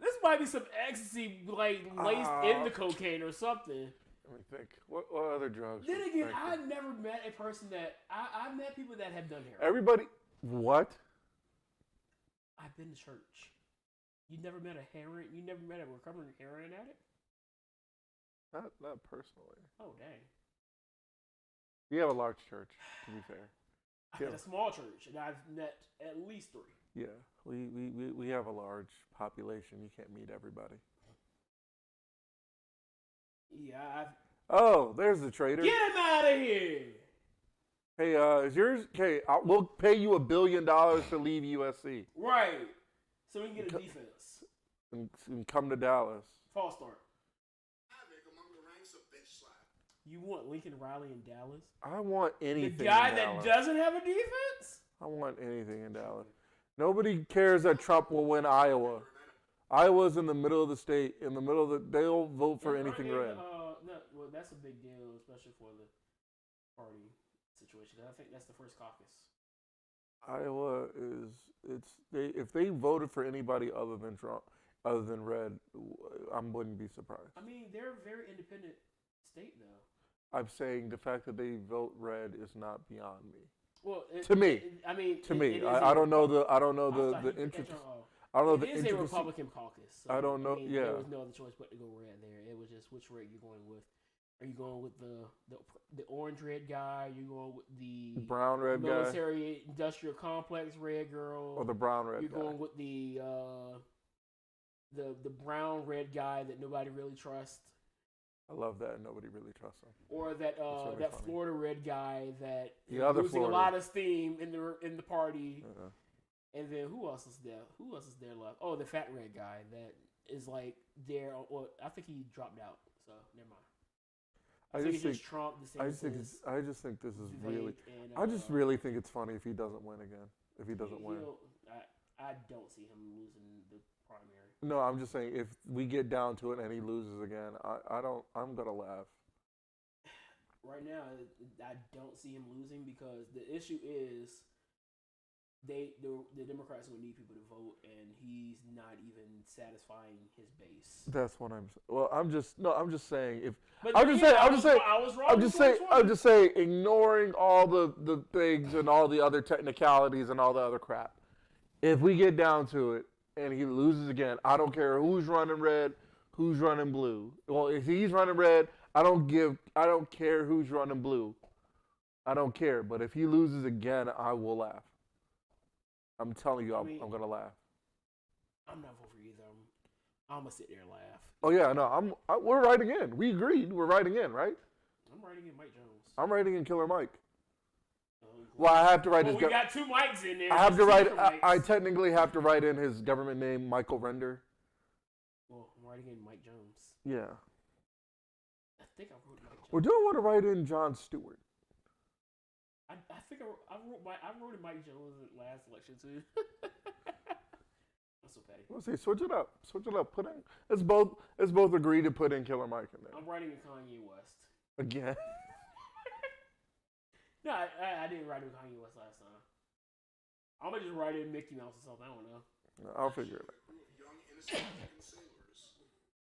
S1: This might be some ecstasy like laced in the cocaine or something.
S2: Let me think. What other drugs?
S1: Then
S2: was
S1: again,
S2: thinking?
S1: I've never met a person that I've met people that have done heroin.
S2: Everybody. What?
S1: I've been to church. You never met a heroin? You never met a recovering heroin addict?
S2: Not personally.
S1: Oh dang!
S2: We have a large church, to be fair.
S1: I'm in a small church, and I've met at least 3.
S2: Yeah, we have a large population. You can't meet everybody.
S1: Yeah,
S2: Oh, there's the trader.
S1: get him out of here!
S2: Hey, is yours? Okay, we'll pay you $1 billion to leave USC
S1: Right. So we can get a defense.
S2: and come to Dallas.
S1: False start.
S4: havoc among the ranks of bitch slap.
S1: You want Lincoln Riley in Dallas?
S2: I want
S1: The
S2: anything.
S1: guy
S2: in
S1: that
S2: Dallas.
S1: doesn't have a defense?
S2: I want anything in Dallas. Nobody cares that Trump will win Iowa. Iowa's in the middle of the state. In the middle of the, they'll vote for anything red.
S1: No, well, that's a big deal, especially for the party situation. I think that's the first caucus.
S2: Iowa if they voted for anybody other than Trump, other than red, I wouldn't be surprised.
S1: I mean, they're a very independent state, though.
S2: I'm saying the fact that they vote red is not beyond me.
S1: Well,
S2: To me. I don't know the interest. I don't know the
S1: It is a
S2: intricacy.
S1: Republican caucus. So,
S2: I don't know. Yeah.
S1: There was no other choice but to go red there. It was just which red you're going with. Are you going with the orange red guy? Are you going with the
S2: Brown red guy
S1: military industrial complex red girl?
S2: or the brown red
S1: You're
S2: guy?
S1: going with the brown red guy that nobody really trusts,
S2: I love that. Nobody really trusts him.
S1: or that
S2: really
S1: that
S2: funny.
S1: Florida red guy that
S2: The
S1: is
S2: other
S1: losing
S2: Florida.
S1: a lot of steam in the party.
S2: Uh-huh.
S1: And then who else is there? Who else is there left? Oh, the fat red guy that is like there. Well, I think he dropped out, so never mind. I think it's just Trump.
S2: I just think this is
S1: Vivek,
S2: really.
S1: and,
S2: I just really think it's funny if he doesn't win again. If he doesn't win.
S1: I don't see him losing the primary.
S2: No, I'm just saying if we get down to it and he loses again, I don't. I'm gonna laugh.
S1: Right now, I don't see him losing because the issue is the Democrats would need people to vote, and he's not even satisfying his base.
S2: That's what I'm. Well, I'm just saying if.
S1: But
S2: I'm just saying.
S1: I was wrong.
S2: I'm just saying. Ignoring all the things and all the other technicalities and all the other crap. If we get down to it and he loses again, I don't care who's running red, who's running blue. Well, if he's running red, I don't care who's running blue. I don't care. But if he loses again, I will laugh. I'm telling you, I'm gonna laugh.
S1: I'm not voting for either. I'm gonna sit there and laugh.
S2: Oh yeah, no, we're writing in. We agreed. We're writing in, right?
S1: I'm writing in Mike Jones.
S2: I'm writing in Killer Mike. Well, I have to write his.
S1: We got 2 mics in there.
S2: I have to write.
S1: Mics.
S2: I technically have to write in his government name, Michael Render.
S1: Well, I'm writing in Mike Jones.
S2: Yeah.
S1: I think I wrote Mike Jones.
S2: We're doing want to write in John Stewart.
S1: I think I wrote in Mike Jones at last election too. That's so petty.
S2: Let's see. Switch it up. Switch it up. Put in. Let's both agree to put in Killer Mike in there.
S1: I'm writing in Kanye West.
S2: Again.
S1: No, I didn't write in Kanye West last time. I'm gonna just write in Mickey Mouse or something. I don't know.
S2: I'll figure it out.
S4: Young, innocent American sailors.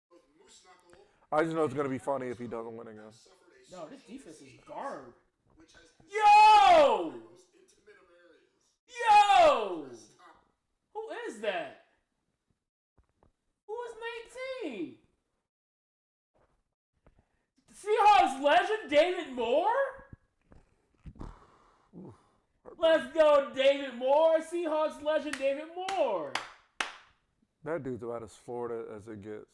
S4: Both Moose Knuckle
S2: I just know it's gonna be funny if he doesn't win again.
S4: suffered a
S1: No, this defense is garb.
S4: which has
S1: Yo!
S4: most intimate of areas.
S1: Yo!
S4: Stop.
S1: Who is that? Who is 19? Seahawks legend David Moore? Let's go, David Moore. Seahawks legend David Moore.
S2: That dude's about as Florida as it gets.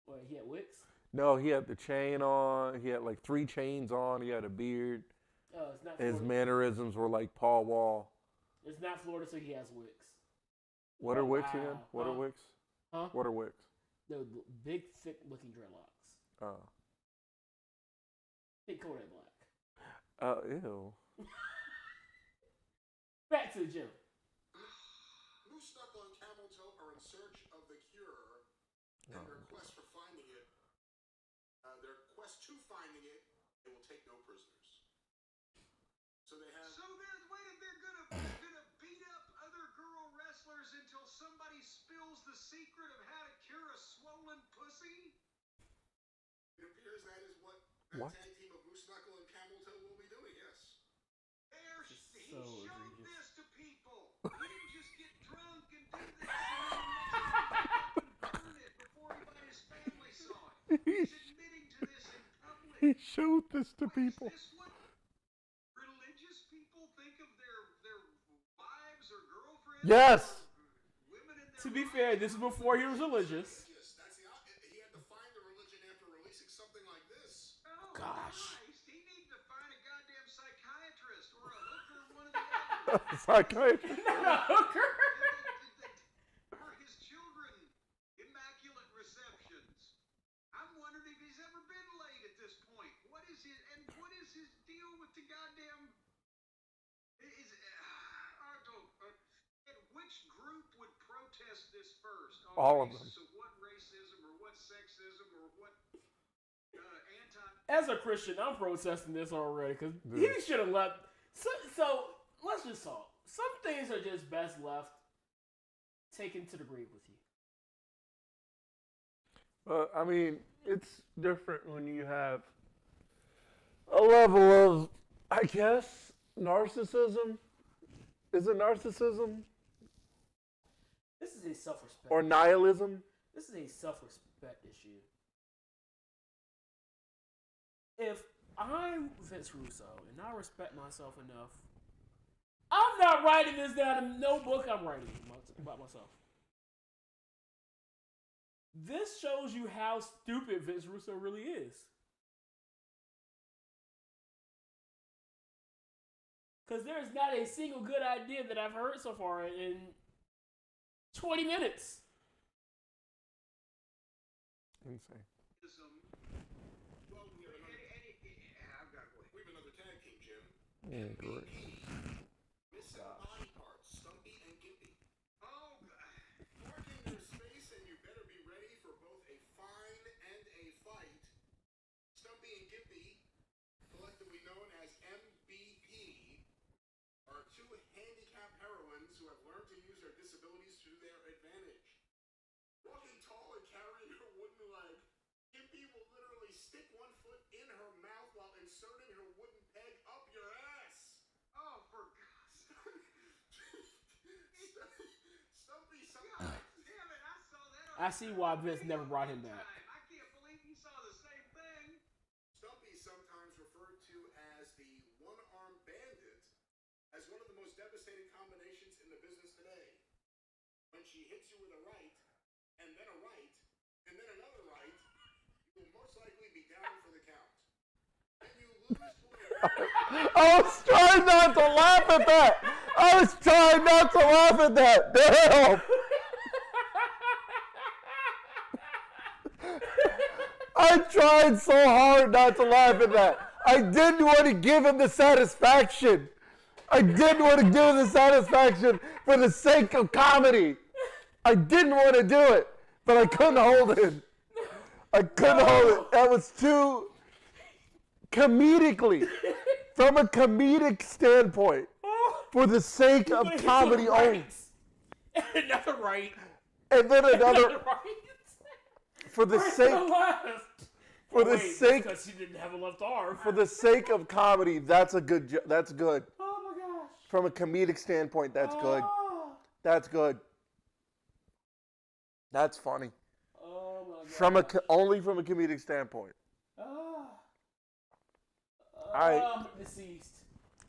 S1: What, he had wicks?
S2: No, he had the chain on. He had like 3 chains on. He had a beard.
S1: Oh, it's not
S2: His
S1: Florida.
S2: mannerisms were like Paul Wall.
S1: It's not Florida, so he has wicks.
S2: What are wicks
S1: wow.
S2: again? What are wicks?
S1: Huh?
S2: What are wicks?
S1: The big, thick-looking dreadlocks.
S2: Oh.
S1: Think Kodak Black.
S2: Ew.
S1: Back to the gym.
S4: Moose Knuckle and Camel Toe are in search of the cure, and their quest for finding it, they will take no prisoners. So they have.
S5: So they're gonna beat up other girl wrestlers until somebody spills the secret of how to cure a swollen pussy?
S4: It appears that is what
S2: What?
S4: tag team of Moose Knuckle and Camel Toe will be doing. Yes.
S5: He
S1: so
S5: showed
S1: egregious.
S5: this to people. He didn't just get drunk and do this and then burn it before his family saw it. He's admitting to this in public.
S2: He showed this to
S5: Wait,
S2: people.
S5: Is this what religious people think of their wives or girlfriends?
S2: Yes.
S5: Or women in their
S1: To be fair, this is before he was religious.
S4: Yes, that's he had to find the religion after releasing something like this.
S5: Oh,
S1: Gosh.
S5: Christ. He needed to find a goddamn psychiatrist or a hooker, one of the other.
S2: Psychiatrist.
S1: Hooker.
S5: For his children, immaculate receptions. I'm wondering if he's ever been late at this point. What is his deal with the goddamn? Which group would protest this first?
S2: All of them.
S5: So what racism or what sexism or what anti?
S1: As a Christian, I'm protesting this already because he should have left. So let's just talk. Some things are just best left taken to the grave with you.
S2: I mean, it's different when you have a level of, I guess, narcissism. Is it narcissism?
S1: This is a self-respect.
S2: Or nihilism?
S1: This is a self-respect issue. If I'm Vince Russo and I respect myself enough, I'm not writing this down in no book I'm writing about myself. This shows you how stupid Vince Russo really is. Because there's not a single good idea that I've heard so far in 20 minutes.
S2: Insane.
S4: Well, we have another tag team, Jim.
S2: Great.
S4: Missing body parts, Stumpy and Gimpy. Oh, marking their space, and you better be ready for both a fine and a fight. Stumpy and Gimpy, collectively known as MVP, are 2 handicapped heroines who have learned to use their disabilities to their advantage. Walking tall and carrying her wooden leg, Gimpy will literally stick one foot in her mouth while inserting her wooden peg up your ass.
S5: Oh, for God's sake.
S4: Stumpy sometimes.
S5: Damn it, I saw that on
S1: I see why Vince never brought him back.
S5: I can't believe he saw the same thing.
S4: Stumpy, sometimes referred to as the one-armed bandit, as one of the most devastating combinations in the business today. When she hits you with a right, and then a right, and then another right, you will most likely be down for the count. Then you lose to a
S2: I was trying not to laugh at that. I was trying not to laugh at that. Damn. I tried so hard not to laugh at that. I didn't want to give him the satisfaction. I didn't want to give him the satisfaction for the sake of comedy. I didn't want to do it, but I couldn't hold it. I couldn't hold it. That was too comedically, from a comedic standpoint, for the sake of comedy only.
S1: Another right.
S2: And then another
S1: right.
S2: for the sake for the sake
S1: because she didn't have a left arm.
S2: for the sake of comedy. That's good.
S1: Oh my gosh.
S2: From a comedic standpoint, that's good. That's good. That's funny.
S1: Oh my gosh.
S2: Only from a comedic standpoint.
S1: I'm deceased.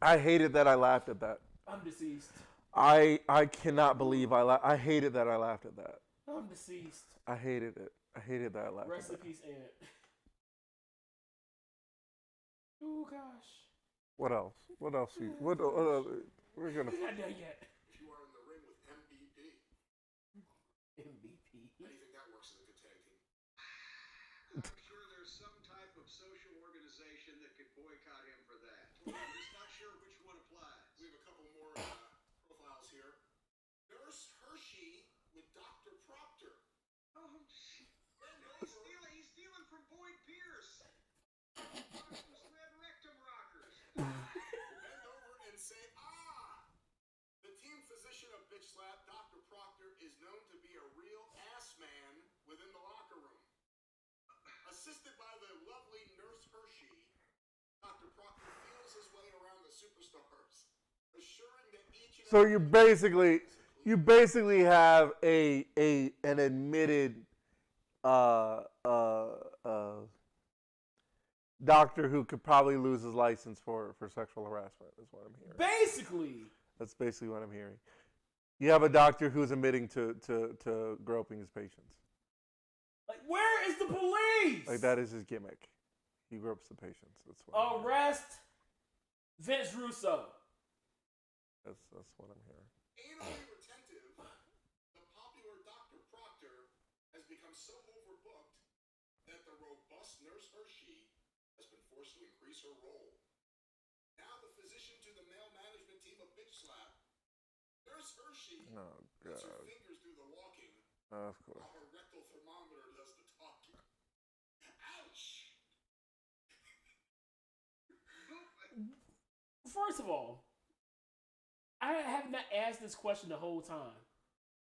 S2: I hated that I laughed at that.
S1: I'm deceased.
S2: I cannot believe I hated that I laughed at that.
S1: I'm deceased.
S2: I hated it. I hated that I laughed
S1: Rest
S2: at
S1: in
S2: that.
S1: peace, Aunt. Oh gosh.
S2: What else? What else? What else? We're gonna.
S1: Not done yet.
S4: You are in the ring with MVP.
S1: MVP.
S4: How do you think that works as a good tag team?
S5: I'm sure there's some type of social organization that could boycott him for that. I'm just not sure which one applies.
S4: We have a couple more profiles here. Nurse Hershey with Dr. Proctor.
S5: Oh, he's stealing from Boyd Pierce. Those red rectum rockers.
S4: Bend over and say, ah! The team physician of Bitch Slap, Dr. Proctor, is known to be a real ass man within the locker room. Assisted by the lovely Nurse Hershey, Dr. Proctor feels his way around the superstars, assuring that each and
S2: So
S4: every
S2: you basically have an admitted doctor who could probably lose his license for sexual harassment is what I'm hearing.
S1: Basically.
S2: That's basically what I'm hearing. You have a doctor who's admitting to groping his patients.
S1: Like, where is the police?
S2: Like, that is his gimmick. He gropes the patients. That's what I'm hearing.
S1: Arrest Vince Russo.
S2: That's what I'm hearing.
S4: anally retentive, the popular Dr. Proctor has become so overbooked that the robust Nurse Hershey has been forced to increase her role. Now the physician to the male management team of Bitch Slap, Nurse Hershey
S2: Oh,
S4: puts her
S2: God.
S4: fingers through the walking
S2: Of course.
S4: while her rectal thermometer does the talking. Ouch!
S1: First of all, I have not asked this question the whole time.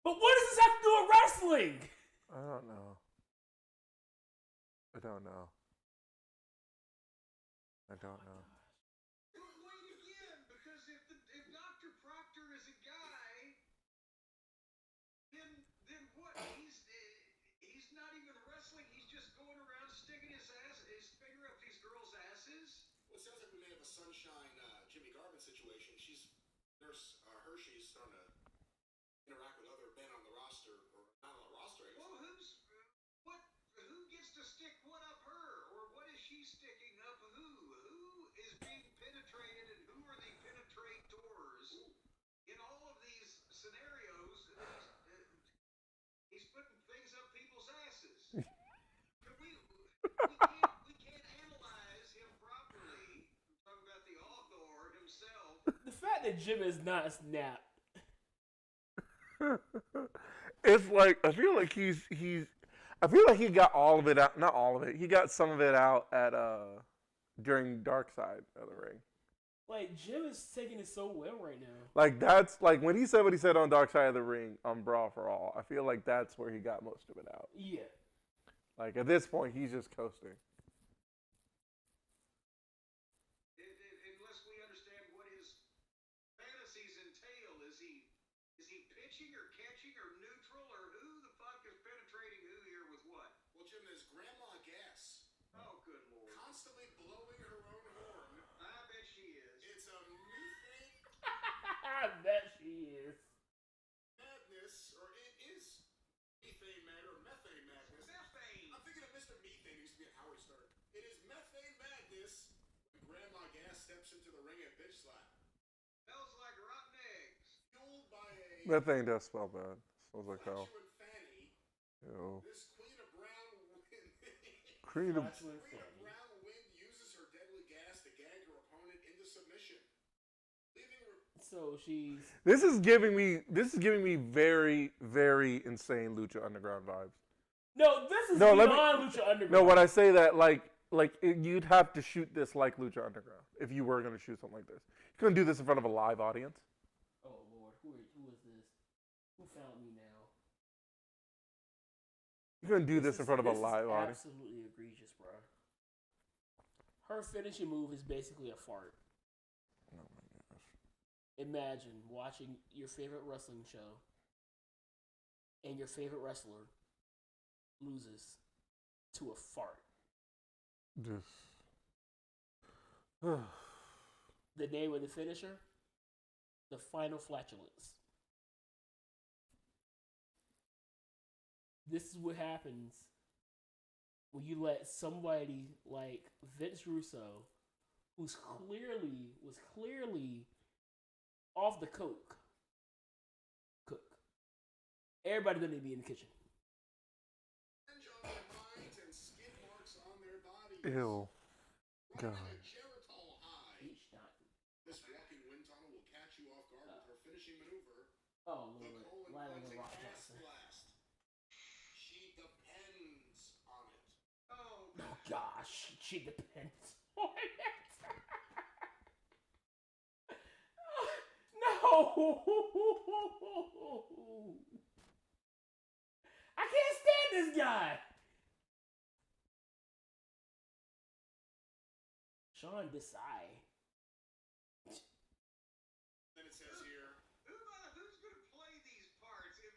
S1: But what does this have to do with wrestling?
S2: I don't know. I don't know.
S5: Well, wait again, because if Dr. Proctor is a guy, then what? He's not even wrestling. He's just going around sticking his finger up these girls' asses.
S4: Well, it sounds like we may have a Sunshine Jimmy Garvin situation. Nurse Hershey's starting to interact with other men on the roster, or not on the roster, I guess.
S5: Well, who gets to stick what up her, or what is she sticking up who? Who is being penetrated, and who are the penetrators in all of these scenarios? He's putting things up people's asses. We can't analyze him properly. I'm talking about the author himself.
S1: The fact that Jim is not snapped.
S2: It's like I feel like I feel like he got all of it out. Not all of it. He got some of it out at during Dark Side of the Ring.
S1: Like, Jim is taking it so well right now.
S2: Like, that's like when he said what he said on Dark Side of the Ring on Brawl for All. I feel like that's where he got most of it out.
S1: Yeah.
S2: Like, at this point, he's just coasting.
S5: Unless we understand what his fantasies entail, is he pitching or catching or neutral, or who the fuck is penetrating who here with what?
S4: Well, Jim, there's Grandma Gas
S5: Oh, good lord!
S4: constantly blowing her own horn.
S5: I bet she is.
S4: It's a methane
S1: I bet she is.
S4: madness, or it is methane mad or methane madness.
S5: Methane.
S4: I'm thinking of Mr. Methane, who used to be at Howard Stern. It is methane madness when Grandma Gas steps into the ring at Bitch Slap.
S5: Smells like rotten eggs.
S4: Fueled by a
S2: That thing does smell bad. Smells like hell.
S4: flatulent Fanny,
S2: Ew.
S4: this Queen of Brown women
S2: Creed.
S1: Flatulent
S4: Rhea
S1: Fanny.
S4: Brown Wind uses her deadly gas to gag her opponent into submission, leaving her.
S1: So she's
S2: This is giving me very, very insane Lucha Underground vibes.
S1: no. This is
S2: No, let me-
S1: beyond Lucha Underground.
S2: No, when I say that, you'd have to shoot this like Lucha Underground if you were going to shoot something like this. You couldn't do this in front of a live audience.
S1: Oh Lord, who is this? Who found me now?
S2: You couldn't do this in front of a live
S1: is
S2: audience.
S1: absolutely egregious, bro. Her finishing move is basically a fart.
S2: Oh my gosh.
S1: Imagine watching your favorite wrestling show and your favorite wrestler loses to a fart.
S2: Just.
S1: The name of the finisher? The final flatulence. This is what happens when you let somebody like Vince Russo, was clearly off the coke, cook. Everybody gonna be in the kitchen.
S4: On their minds and skid marks on their bodies.
S2: Ew. God.
S4: Running a Geritol high.
S1: Each time.
S4: This walking wind tunnel will catch you off guard with her finishing maneuver,
S1: Oh
S4: the
S1: Lord,
S4: colon
S1: Lila the
S4: cleansing
S1: Rock
S4: ass
S1: Johnson.
S4: blast. She depends on it.
S5: Oh,
S1: Oh gosh, she depends on it. No, I can't stand this guy. Sean Desai.
S4: Then it says here,
S5: who's going to play these parts? If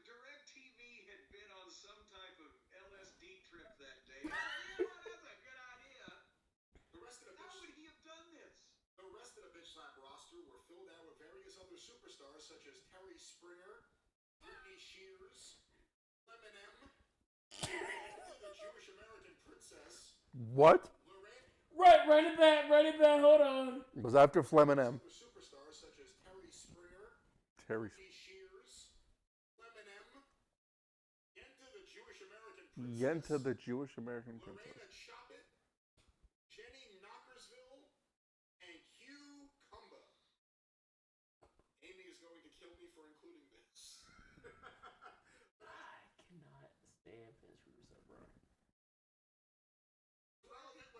S5: DirecTV had been on some type of LSD trip that day, you know what? That's a good idea.
S4: the rest of the
S5: How
S4: bitch,
S5: would he have done this?
S4: the rest of the bitch slap roster were filled out with various other superstars such as Terry Springer, Britney Shears, Lemon M, the Jewish American princess,
S2: What?
S4: Lorraine.
S1: Run it back, hold on.
S2: It was after Flem and M.
S4: Other superstars such as Terry Springer,
S2: Terry.
S4: Britney Shears, Lemon M, Yenta the Jewish American princess,
S2: Yenta the Jewish American princess.
S4: Lorena Choppet, Jenny Knockersville, and Hugh Cumba. Amy is going to kill me for including this.
S1: I cannot stand Vince Russo, bro.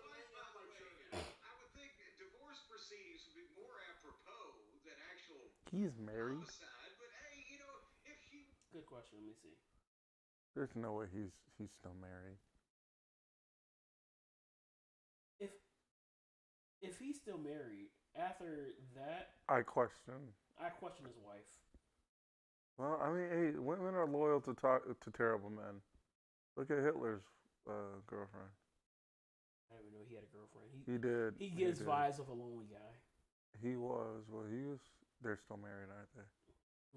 S5: I would think divorce proceedings would be more apropos than actual
S2: He's married.
S5: homicide. But hey, you know, if she
S1: Good question. Let me see.
S2: There's no way he's still married.
S1: If he's still married after that,
S2: I question.
S1: I question his wife.
S2: Well, I mean, hey, women are loyal to terrible men. Look at Hitler's girlfriend.
S1: I didn't even know he had a girlfriend.
S2: He did.
S1: He gives
S2: did.
S1: vibes of a lonely guy.
S2: He was. Well, he was. They're still married, aren't they?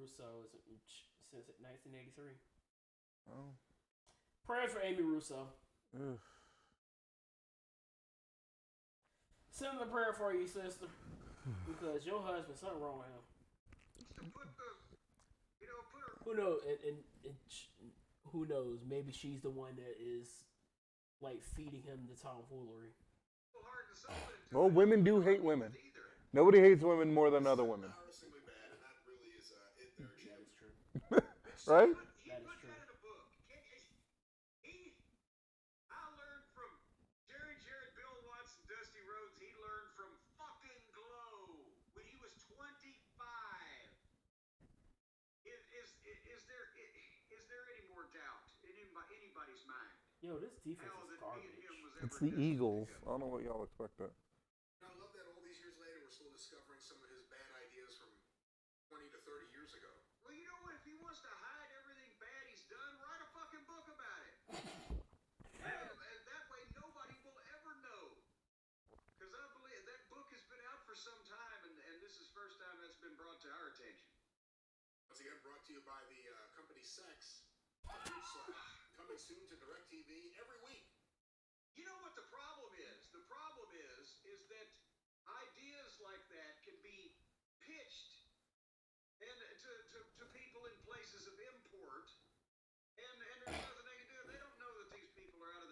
S1: Russo is since 1983.
S2: Oh.
S1: Prayers for Amy Russo.
S2: Ugh.
S1: Send a prayer for you, sister, because your husband, something wrong with him.
S5: put the, you know, put her.
S1: Who knows? Who knows? Maybe she's the one that is like feeding him the tomfoolery.
S2: Well, women do hate women. Nobody hates women more than other women.
S4: Embarrassingly bad, and that really is it there,
S1: That is true.
S2: Right?
S1: That is true.
S5: I learned from Jerry Jarrett, Bill Watts, and Dusty Rhodes. He learned from fucking Glow when he was 25. Is there any more doubt in anybody's mind?
S1: Yo, this defense
S5: How
S1: is
S5: that me and
S1: garbage.
S5: him was
S2: It's
S5: ever
S2: the
S5: destined
S2: Eagles.
S5: together?
S2: I don't know what y'all expected.
S4: I love that all these years later, we're still discovering some of his bad ideas from 20 to 30 years ago.
S5: Well, you know what? If he wants to hide everything bad he's done, write a fucking book about it. And that way nobody will ever know. Because I believe that book has been out for some time, and this is the first time that's been brought to our attention.
S4: Once again, brought to you by the company Sex, Beach Slap, coming soon to DirecTV every week.
S5: You know what the problem is? The problem is that ideas like that can be pitched and to people in places of import, and there's nothing they can do. They don't know that these people are out of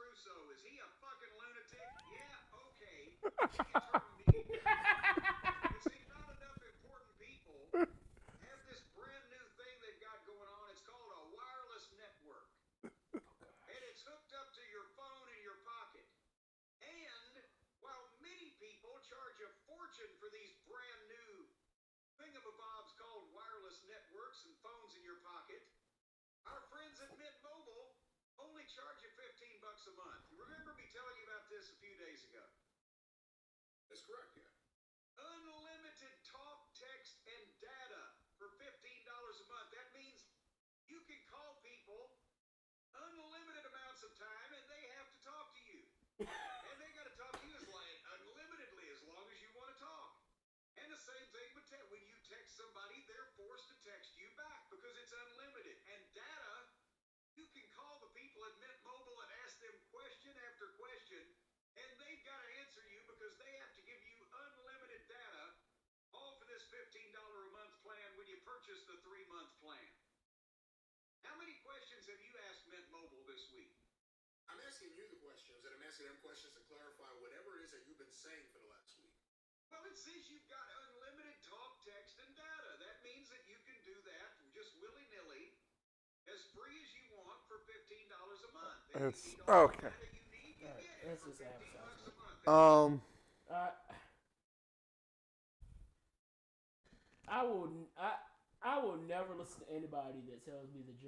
S5: Russo, is he a fucking lunatic? Yeah, okay. She can turn me. You see, not enough important people have this brand new thing they've got going on. It's called a wireless network. And it's hooked up to your phone in your pocket. And while many people charge a fortune for these brand new thingamabobs called wireless networks and phones in your pocket, our friends at Mint Mobile only charge you $15 a month. You remember me telling you about this a few days ago?
S4: That's correct, yeah.
S5: Unlimited talk, text, and data for $15 a month. That means you can call people unlimited amounts of time and they have to talk to you. And they got to talk to you unlimitedly as long as you want to talk. And the same thing with when you text somebody, they're forced to text you back because it's unlimited. And data, you can call the people at Mint Mobile and ask them question after question, and they've got to answer you because they have to give you unlimited data, all for this $15 a month plan when you purchase the 3-month plan. How many questions have you asked Mint Mobile this week?
S4: I'm asking you the questions, and I'm asking them questions to clarify whatever it is that you've been saying for the last week.
S5: Well, it says you've got unlimited talk, text, and data. That means that you can do that just willy-nilly, as free as you want for $15 a month. And
S2: It's
S5: you need all the
S2: okay.
S5: data you need, you
S1: Alright,
S5: get it
S1: that's
S5: for
S1: just
S5: $15 a
S1: advertisement.
S5: month.
S1: I will never listen to anybody that tells me that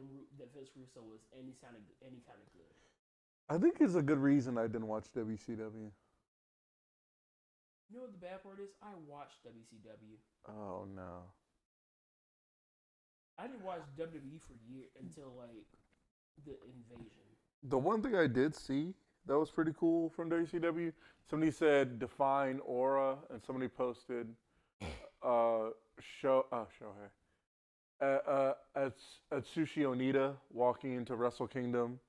S1: Vince Russo is any kind of good.
S2: I think it's a good reason I didn't watch WCW.
S1: You know what the bad part is? I watched WCW.
S2: Oh no.
S1: I didn't watch WWE for years until like the invasion.
S2: The one thing I did see that was pretty cool from WCW, somebody said define aura, and somebody posted Shohei. Atsushi Onita walking into Wrestle Kingdom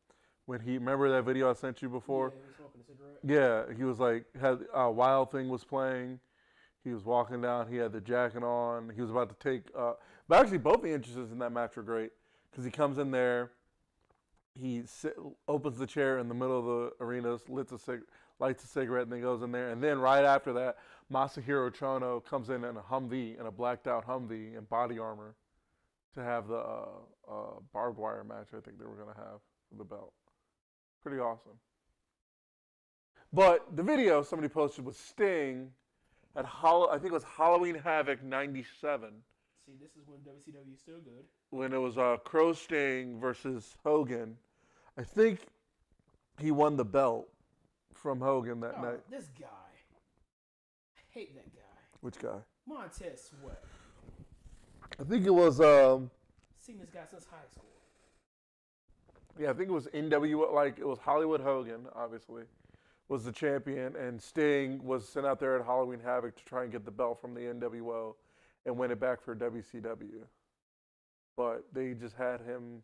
S2: when he remember that video I sent you before.
S1: Yeah, he was smoking a cigarette.
S2: Yeah, he was like had Wild Thing was playing. He was walking down. He had the jacket on. He was about to take. But actually, both the entrances in that match were great because he comes in there. He opens the chair in the middle of the arena, lights a cigarette, and then goes in there. And then right after that, Masahiro Chono comes in a Humvee, in a blacked out Humvee in body armor, to have the barbed wire match I think they were going to have for the belt. Pretty awesome. But the video somebody posted was Sting at I think it was Halloween Havoc '97.
S1: See, this is when WCW is still good.
S2: When it was Crow Sting versus Hogan. I think he won the belt from Hogan that night.
S1: This guy. I hate that guy.
S2: Which guy?
S1: Montez Sweat.
S2: I think it was
S1: Seen this guy since high school.
S2: yeah, I think it was NWO, like it was Hollywood Hogan, obviously, was the champion, and Sting was sent out there at Halloween Havoc to try and get the belt from the NWO and win it back for WCW. But they just had him,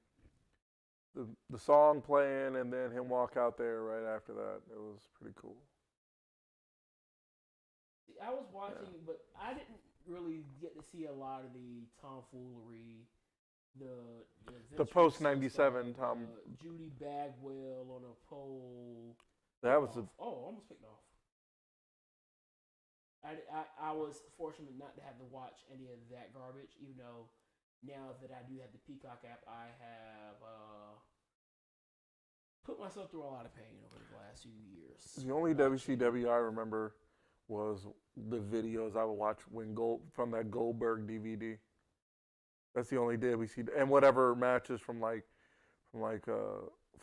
S2: the song playing, and then him walk out there right after that. It was pretty cool.
S1: See, I was watching, but I didn't really get to see a lot of the tomfoolery. The
S2: post '97 Tom
S1: Judy Bagwell on a pole.
S2: That was
S1: almost picked off. I was fortunate not to have to watch any of that garbage, even though now that I do have the Peacock app, I have put myself through a lot of pain over the last few years.
S2: The only WCW I remember was the videos I would watch from that Goldberg DVD. That's the only WCW, and whatever matches from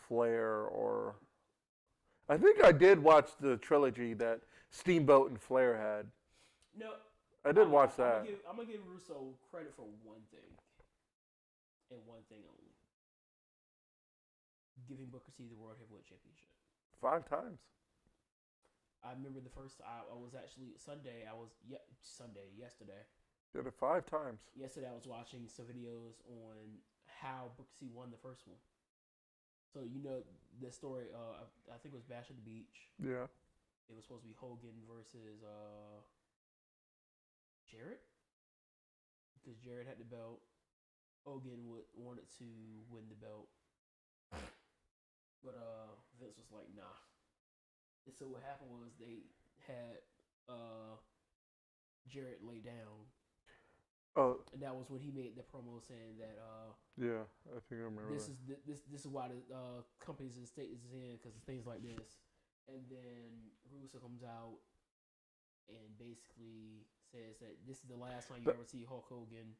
S2: Flair or. I think I did watch the trilogy that Steamboat and Flair had.
S1: No,
S2: I did watch that.
S1: I'm gonna give Russo credit for one thing, and one thing only: giving Booker T the World Heavyweight Championship
S2: 5 times.
S1: I remember the first. I was actually yesterday.
S2: Did it 5 times.
S1: Yesterday, I was watching some videos on how Booker T won the first one. So you know the story. I think it was Bash at the Beach.
S2: Yeah.
S1: It was supposed to be Hogan versus Jarrett, because Jarrett had the belt. Hogan wanted to win the belt, but Vince was like, nah. And so what happened was they had Jarrett lay down,
S2: Oh,
S1: and that was when he made the promo saying that
S2: yeah, I think I remember
S1: this
S2: that.
S1: is this is why the companies in the state is in because of things like this. And then Russo comes out and basically says that this is the last time you ever see Hulk Hogan.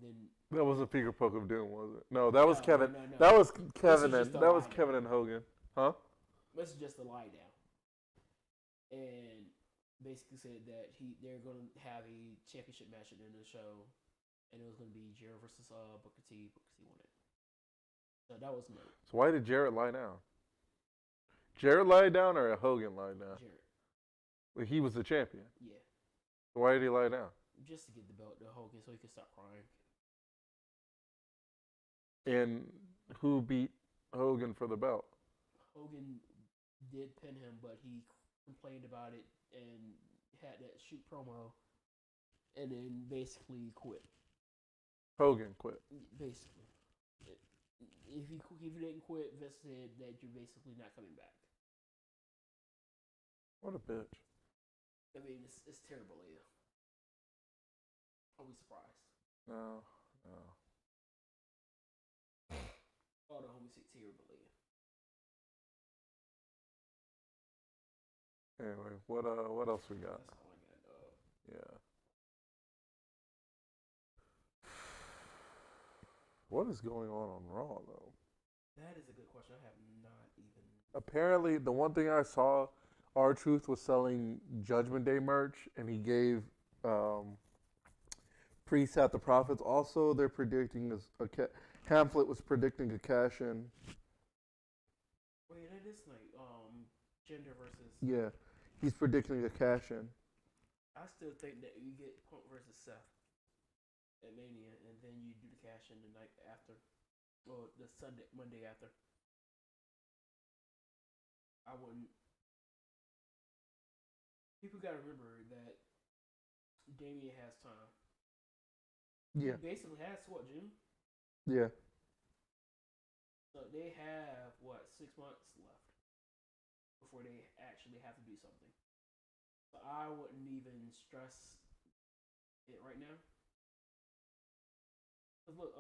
S1: Then
S2: That wasn't Finger Poke of Doom, was it? No, that was
S1: No,
S2: Kevin.
S1: no.
S2: That was Kevin
S1: This is
S2: and
S1: just a
S2: that was
S1: lie
S2: Kevin
S1: down.
S2: and Hogan, huh?
S1: This is just a lie down. And basically said that they're going to have a championship match at the end of the show, and it was going to be Jarrett versus Booker T. Booker T won it. So that was note.
S2: So why did Jarrett lie down? Jarrett lie down or Hogan lie down?
S1: Jarrett.
S2: Well, he was the champion.
S1: Yeah.
S2: Why did he lie down?
S1: Just to get the belt to Hogan so he could stop crying.
S2: And who beat Hogan for the belt?
S1: Hogan did pin him, but he complained about it and had that shoot promo, and then basically quit.
S2: Hogan quit.
S1: Basically, if you didn't quit, Vince said that you're basically not coming back.
S2: What a bitch.
S1: I mean, it's terrible, Leah. Are we surprised?
S2: No.
S1: All the homies say terrible, Leah.
S2: Anyway, what else we got?
S1: That's all I got, dog.
S2: Yeah. What is going on Raw though?
S1: That is a good question. I have not even.
S2: Apparently, the one thing I saw, R-Truth was selling Judgment Day merch, and he gave Priest at the Profits. Also, they're predicting Hamlet was predicting a cash in.
S1: Wait, that is like gender versus.
S2: Yeah, he's predicting a cash in.
S1: I still think that you get Punk versus Seth at Mania, and then you do the cash in the night after, or the Monday after. I wouldn't. People got to remember that Damien has time.
S2: Yeah,
S1: He basically has what, June?
S2: yeah.
S1: So they have what, 6 months left before they actually have to do something. So I wouldn't even stress it right now. Cause look,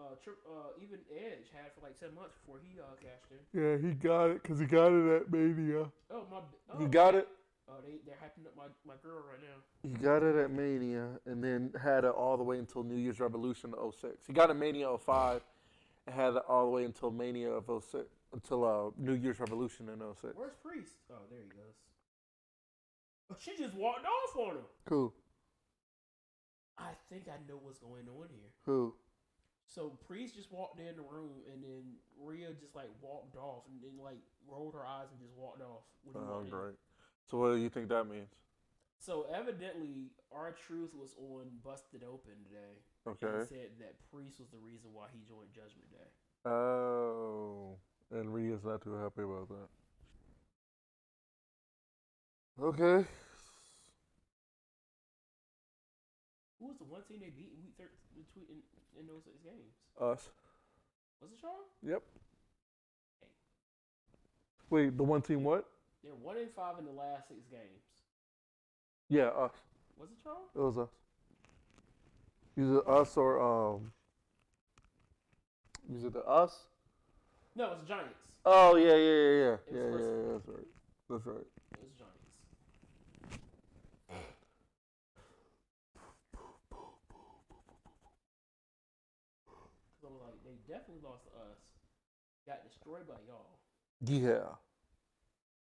S1: even Edge had for like 7 months before he cashed in.
S2: Yeah, he got it because he got it at Mania.
S1: He
S2: got it.
S1: Oh, they're hyping up my girl right now.
S2: He got it at Mania and then had it all the way until New Year's Revolution 06. He got it Mania 05 and had it all the way until Mania of 06, until New Year's Revolution in 06.
S1: Where's Priest? Oh, there he goes. Oh, she just walked off on him.
S2: Who?
S1: I think I know what's going on here.
S2: Who?
S1: So Priest just walked in the room, and then Rhea just like walked off, and then like rolled her eyes and just walked off.
S2: Oh, great. So what do you think that means?
S1: So evidently, R-Truth was on Busted Open today.
S2: Okay.
S1: And said that Priest was the reason why he joined Judgment Day.
S2: Oh, and Rhea's not too happy about that. Okay.
S1: Who was the one team they beat in week 13 in those 6 games?
S2: Us.
S1: Was it y'all?
S2: Yep.
S1: Hey.
S2: Wait, the one team what?
S1: They're 1-5 in the last 6 games.
S2: Yeah, us.
S1: Was it y'all?
S2: It was us. Either us or Was it the us?
S1: No, it was the Giants.
S2: Oh yeah.
S1: It was
S2: Yeah,
S1: first.
S2: that's right. That's right.
S1: It was Giants. So like they definitely lost to us. Got destroyed by y'all.
S2: Yeah.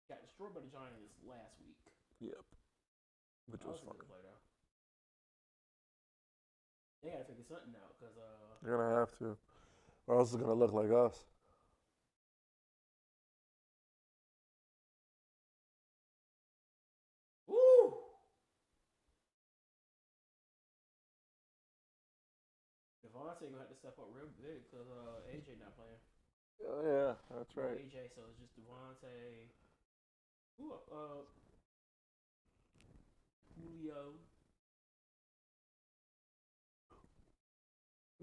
S1: Got destroyed by the Giants last week.
S2: Yep. Which
S1: That
S2: was
S1: a
S2: fun.
S1: good play though. They gotta figure something out because
S2: You're gonna have to, or else it's gonna look like us.
S1: woo! Devontae gonna have to step up real big because AJ not playing.
S2: Oh yeah, that's
S1: No
S2: right.
S1: AJ, so it's just Devontae. Julio.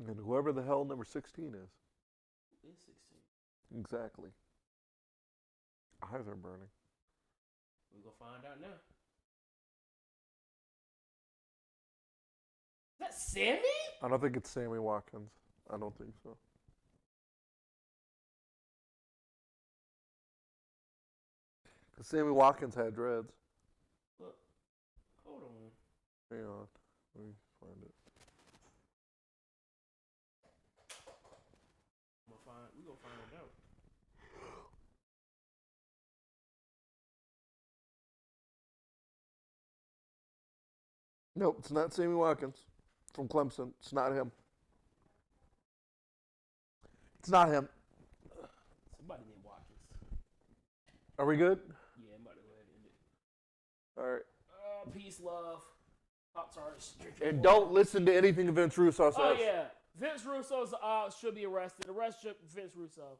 S2: And whoever the hell number 16 is.
S1: Is 16.
S2: Exactly. Eyes are burning.
S1: We're going to find out now. Is that Sammy?
S2: I don't think it's Sammy Watkins. I don't think so. Because Sammy Watkins had dreads.
S1: Look. Hold on.
S2: Hang on. Let me find it.
S1: We're going to find it out.
S2: Nope, it's not Sammy Watkins from Clemson. It's not him. It's not him.
S1: Somebody named Watkins.
S2: Are we good?
S1: Yeah, I'm about to go ahead and end it.
S2: All right.
S1: Peace, love. Pop-Tarts.
S2: And don't listen to anything Vince Russo says.
S1: Oh, yeah. Vince Russo should be arrested. Arrest Vince Russo.